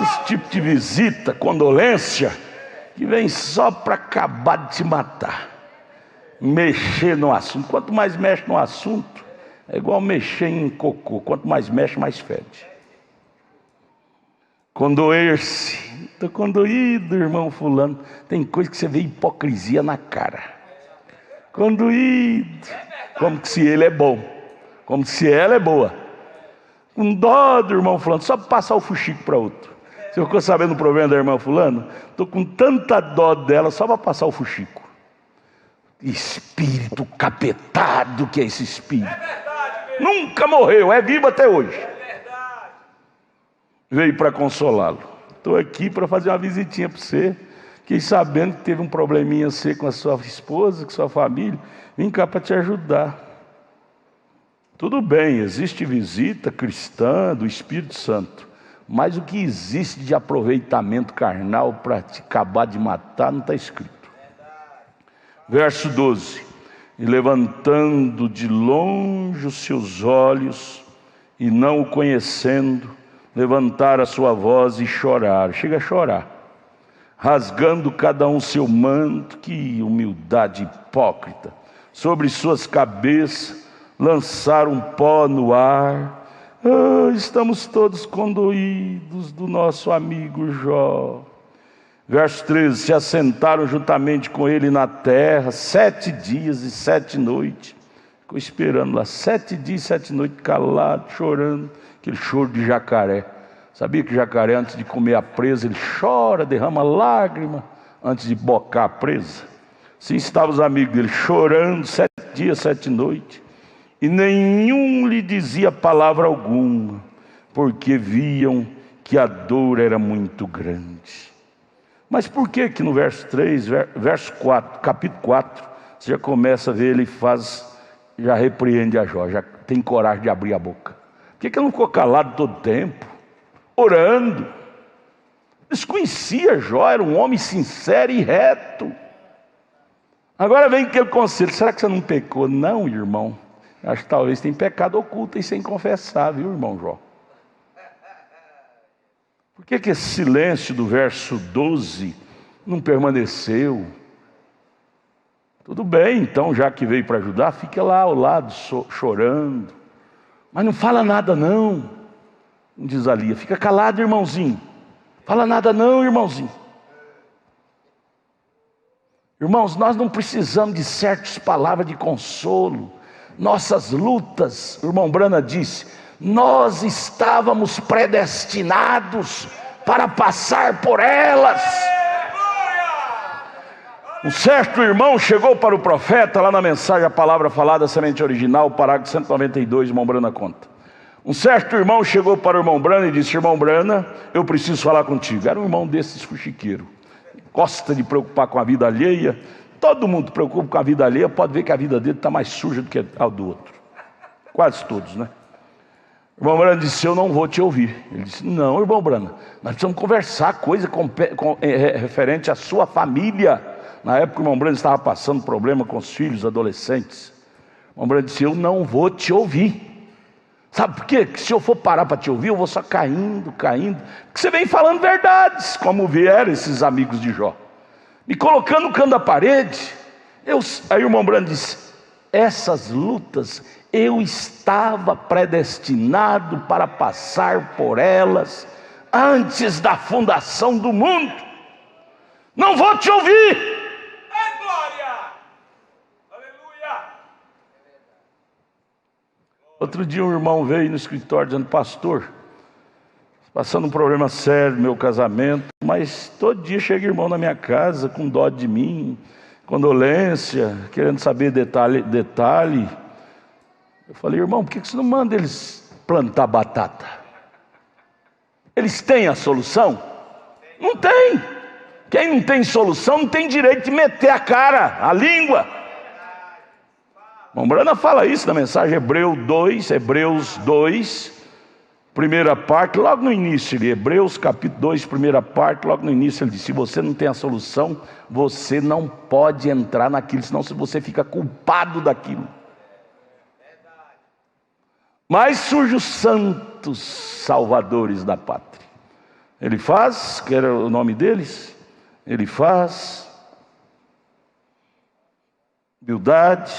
Esse tipo de visita, condolência, que vem só para acabar de te matar. Mexer no assunto. Quanto mais mexe no assunto, é igual mexer em cocô. Quanto mais mexe, mais fede. Condoer-se. Estou condoído, irmão fulano. Tem coisa que você vê hipocrisia na cara. Condoído. Como se ele é bom. Como se ela é boa. Com dó do irmão fulano. Só para passar o fuxico para outro. Você ficou sabendo o problema da irmã fulano? Estou com tanta dó dela só para passar o fuxico. Espírito capetado que é esse espírito. Nunca morreu, é vivo até hoje. Veio para consolá-lo. Estou aqui para fazer uma visitinha para você. Fiquei sabendo que teve um probleminha você com a sua esposa, com a sua família. Vim cá para te ajudar. Tudo bem, existe visita cristã do Espírito Santo. Mas o que existe de aproveitamento carnal para te acabar de matar não está escrito. Verso 12. E levantando de longe os seus olhos, e não o conhecendo, levantaram a sua voz e choraram. Chega a chorar. Rasgando cada um seu manto, que humildade hipócrita. Sobre suas cabeças lançaram pó no ar. Estamos todos condoídos do nosso amigo Jó. Verso 13, se assentaram juntamente com ele na terra 7 dias e 7 noites. Ficou esperando lá 7 dias e 7 noites, calado, chorando, aquele choro de jacaré. Sabia que jacaré, antes de comer a presa, ele chora, derrama lágrima, antes de bocar a presa? Assim estavam os amigos dele, chorando 7 dias, 7 noites. E nenhum lhe dizia palavra alguma, porque viam que a dor era muito grande. Mas por que no verso 3, verso 4, capítulo 4, você já começa a ver, ele já repreende a Jó, já tem coragem de abrir a boca? Por que ele não ficou calado todo o tempo, orando? Desconhecia Jó, era um homem sincero e reto. Agora vem aquele conselho, será que você não pecou? Não, irmão. Acho que talvez tem pecado oculto e sem confessar, viu, irmão Jó? Por que esse silêncio do verso 12 não permaneceu? Tudo bem, então, já que veio para ajudar, fica lá ao lado, chorando. Mas não fala nada não, diz ali, fica calado, irmãozinho. Fala nada não, irmãozinho. Irmãos, nós não precisamos de certas palavras de consolo. Nossas lutas, o irmão Brana disse, nós estávamos predestinados para passar por elas. Um certo irmão chegou para o profeta, lá na mensagem, a palavra falada, semente original, parágrafo 192, irmão Brana conta. Um certo irmão chegou para o irmão Brana e disse, irmão Brana, eu preciso falar contigo. Era um irmão desses fuxiqueiro, gosta de preocupar com a vida alheia. Todo mundo preocupa com a vida alheia, pode ver que a vida dele está mais suja do que a do outro. Quase todos, né? O irmão Brana disse, eu não vou te ouvir. Ele disse, não, irmão Brana, nós precisamos conversar coisa referente à sua família. Na época o irmão Brana estava passando problema com os filhos adolescentes. O irmão Brana disse, eu não vou te ouvir. Sabe por quê? Que se eu for parar para te ouvir, eu vou só caindo. Porque você vem falando verdades, como vieram esses amigos de Jó. Me colocando no canto da parede. Aí o irmão Brana disse, essas lutas, eu estava predestinado para passar por elas antes da fundação do mundo. Não vou te ouvir. Outro dia um irmão veio no escritório dizendo, pastor, passando um problema sério no meu casamento, mas todo dia chega irmão na minha casa com dó de mim, condolência, querendo saber detalhe. Eu falei, irmão, por que você não manda eles plantar batata? Eles têm a solução? Não tem. Quem não tem solução não tem direito de meter a cara, a língua. Brana fala isso na mensagem Hebreus 2, primeira parte, logo no início, Hebreus capítulo 2, primeira parte, logo no início ele diz, se você não tem a solução, você não pode entrar naquilo, senão você fica culpado daquilo. Mas surgem os santos salvadores da pátria. Ele faz, que era o nome deles, ele faz Bildade,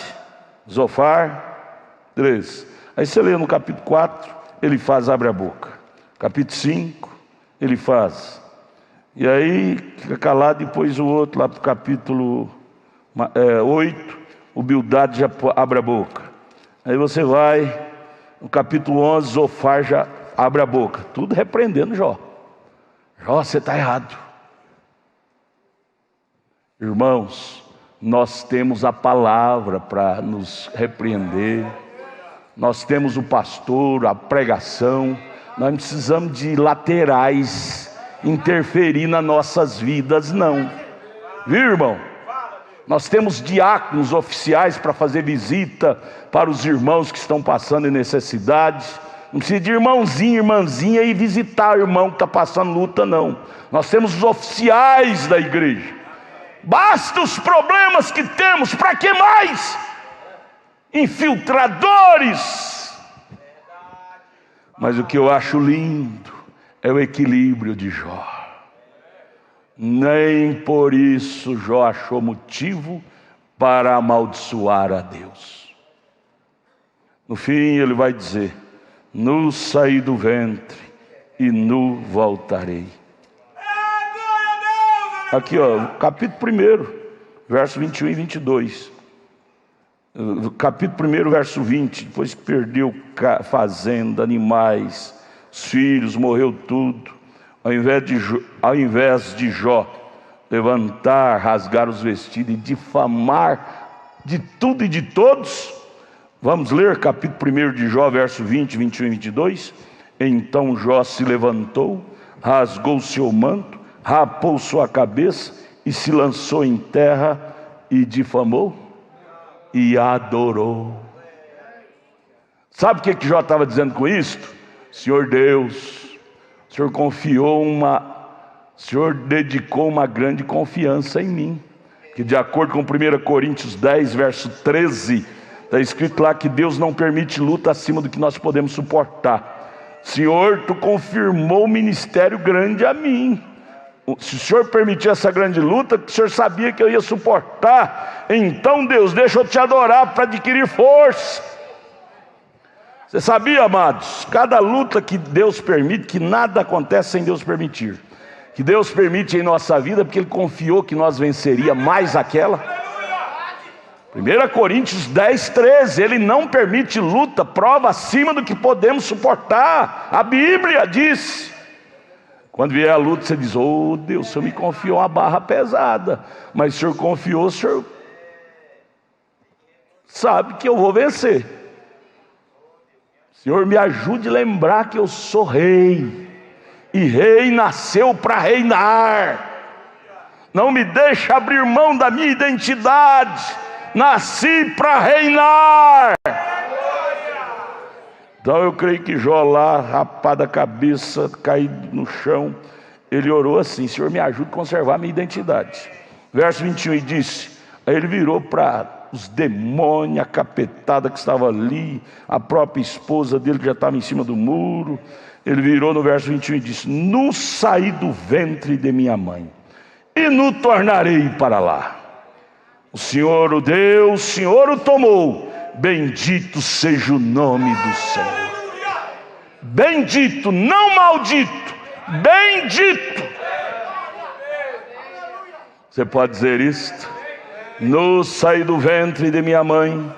Zofar, 3. Aí você lê no capítulo 4, ele faz, abre a boca. Capítulo 5, ele faz. E aí fica calado, depois o outro, lá para o capítulo 8, o Bildade já abre a boca. Aí você vai, no capítulo 11, Zofar já abre a boca. Tudo repreendendo Jó. Jó, você está errado. Irmãos, nós temos a palavra para nos repreender, nós temos o pastor, a pregação, nós não precisamos de laterais interferir nas nossas vidas, não. Viu, irmão? Nós temos diáconos oficiais para fazer visita para os irmãos que estão passando em necessidade. Não precisa de irmãozinho, irmãzinha e visitar o irmão que está passando luta, não. Nós temos os oficiais da igreja. Basta os problemas que temos, para que mais? Infiltradores. Mas o que eu acho lindo é o equilíbrio de Jó. Nem por isso Jó achou motivo para amaldiçoar a Deus. No fim ele vai dizer, nu saí do ventre e nu voltarei. Aqui, ó, capítulo 1, verso 21 e 22. Capítulo 1, verso 20. Depois que perdeu fazenda, animais, os filhos, morreu tudo. Ao invés de Jó levantar, rasgar os vestidos e difamar de tudo e de todos, vamos ler capítulo 1 de Jó, verso 20, 21 e 22. Então Jó se levantou, rasgou seu manto, rapou sua cabeça e se lançou em terra e difamou e adorou. Sabe o que Jó estava dizendo com isto? Senhor Deus, o Senhor o Senhor dedicou uma grande confiança em mim, que de acordo com 1 Coríntios 10, verso 13, Está escrito lá que Deus não permite luta acima do que nós podemos suportar. Senhor, tu confirmou o ministério grande a mim. Se o Senhor permitir essa grande luta, o Senhor sabia que eu ia suportar. Então, Deus, deixa eu te adorar para adquirir força. Você sabia, amados? Cada luta que Deus permite, que nada acontece sem Deus permitir, que Deus permite em nossa vida, porque Ele confiou que nós venceria mais aquela. 1 Coríntios 10, 13, Ele não permite luta, prova acima do que podemos suportar. A Bíblia diz. Quando vier a luta, você diz: oh Deus, o Senhor me confiou uma barra pesada, mas o Senhor confiou, o Senhor sabe que eu vou vencer. Senhor, me ajude a lembrar que eu sou rei, e rei nasceu para reinar. Não me deixe abrir mão da minha identidade. Nasci para reinar. Então eu creio que Jó lá, rapado a cabeça, caído no chão, ele orou assim: Senhor, me ajude a conservar a minha identidade. Verso 21, e disse, aí ele virou para os demônios, a capetada que estava ali, a própria esposa dele que já estava em cima do muro. Ele virou no verso 21 e disse: nu saí do ventre de minha mãe, e nu tornarei para lá. O Senhor o deu, o Senhor o tomou. Bendito seja o nome do Senhor. Bendito, não maldito. Bendito. Você pode dizer isto? Nu saí do ventre de minha mãe,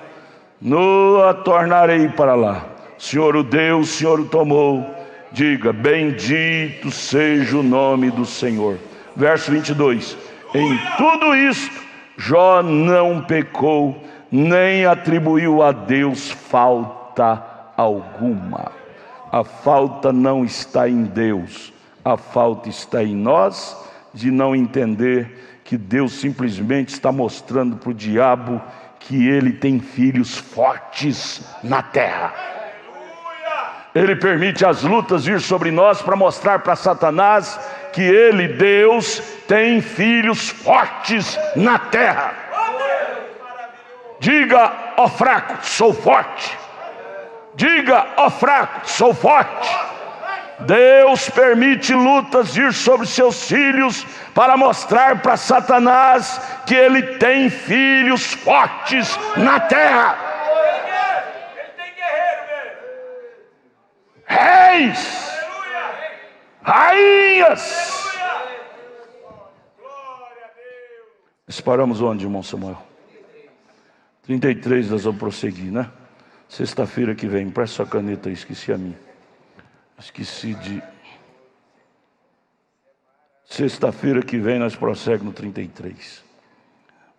nu a tornarei para lá. O Senhor o deu, o Senhor o tomou. Diga: bendito seja o nome do Senhor. Verso 22. Em tudo isto Jó não pecou, nem atribuiu a Deus falta alguma. A falta não está em Deus, a falta está em nós, de não entender que Deus simplesmente está mostrando para o diabo que ele tem filhos fortes na terra. Ele permite as lutas vir sobre nós para mostrar para Satanás que ele, Deus, tem filhos fortes na terra. Diga: ó fraco, sou forte. Diga: ó fraco, sou forte. Deus permite lutas vir sobre seus filhos para mostrar para Satanás que ele tem filhos fortes na terra. Ele tem guerreiro mesmo. Reis, rainhas. Glória a Deus. Nós paramos onde, irmão Samuel? 33, nós vamos prosseguir, né? Sexta-feira que vem, presta sua caneta aí, esqueci a minha. Esqueci de... Sexta-feira que vem nós prosseguimos no 33.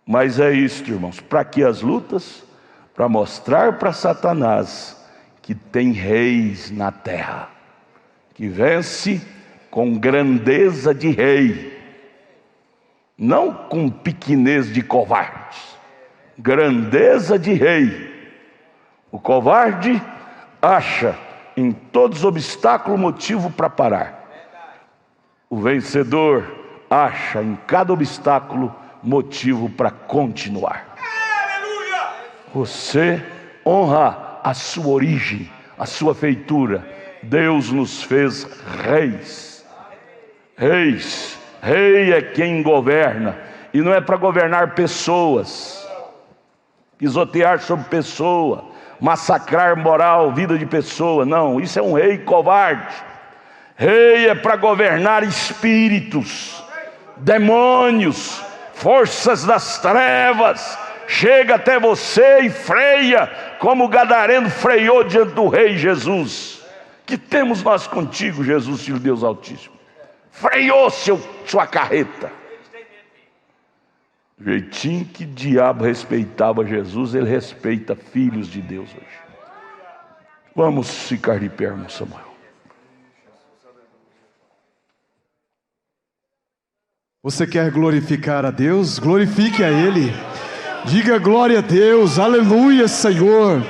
Mas é isso, irmãos. Para que as lutas? Para mostrar para Satanás que tem reis na terra, que vence com grandeza de rei, não com pequenez de covarde. Grandeza de rei. O covarde acha em todos os obstáculos motivo para parar. O vencedor acha em cada obstáculo motivo para continuar. Você honra a sua origem, a sua feitura. Deus nos fez reis. Reis. Rei é quem governa. E não é para governar pessoas, pisotear sobre pessoa, massacrar moral, vida de pessoa. Não, isso é um rei covarde. Rei é para governar espíritos, demônios, forças das trevas. Chega até você e freia, como o gadareno freou diante do rei Jesus. Que temos nós contigo, Jesus, Filho de Deus Altíssimo? Freou sua carreta. O jeitinho que o diabo respeitava Jesus, ele respeita filhos de Deus hoje. Vamos ficar de pé, irmão Samuel. Você quer glorificar a Deus? Glorifique a Ele. Diga glória a Deus, aleluia, Senhor,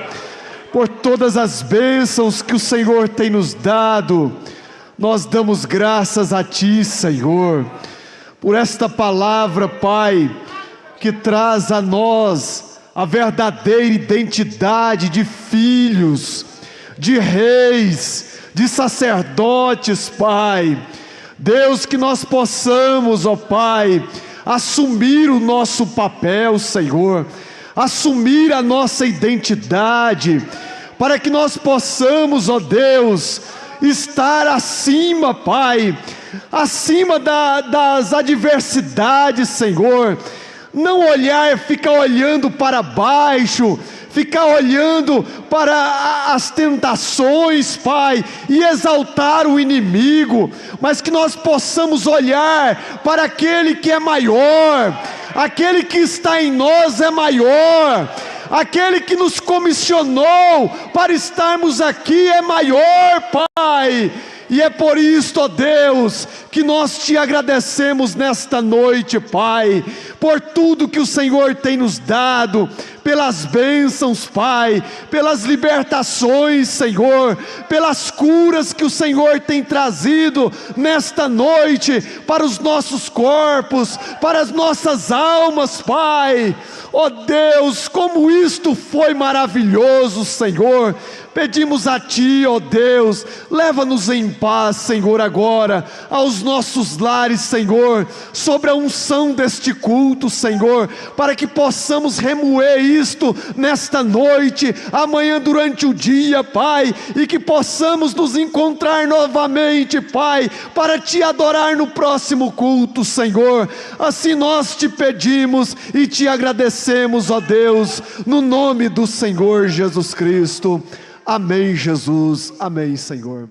por todas as bênçãos que o Senhor tem nos dado. Nós damos graças a Ti, Senhor, por esta palavra, Pai, que traz a nós a verdadeira identidade de filhos, de reis, de sacerdotes, Pai. Deus, que nós possamos, ó Pai, assumir o nosso papel, Senhor, assumir a nossa identidade, para que nós possamos, ó Deus, estar acima, Pai, acima das adversidades, Senhor. Não ficar olhando para baixo, ficar olhando para as tentações, Pai, e exaltar o inimigo, mas que nós possamos olhar para aquele que é maior, aquele que está em nós é maior, aquele que nos comissionou para estarmos aqui é maior, Pai. E é por isto, ó Deus, que nós te agradecemos nesta noite, Pai, por tudo que o Senhor tem nos dado, pelas bênçãos, Pai, pelas libertações, Senhor, pelas curas que o Senhor tem trazido nesta noite, para os nossos corpos, para as nossas almas, Pai. Ó Deus, como isto foi maravilhoso, Senhor. Pedimos a Ti, ó Deus, leva-nos em paz, Senhor, agora, aos nossos lares, Senhor, sobre a unção deste culto, Senhor, para que possamos remoer isto nesta noite, amanhã durante o dia, Pai, e que possamos nos encontrar novamente, Pai, para Te adorar no próximo culto, Senhor. Assim nós Te pedimos e Te agradecemos, ó Deus, no nome do Senhor Jesus Cristo. Amém, Jesus. Amém, Senhor.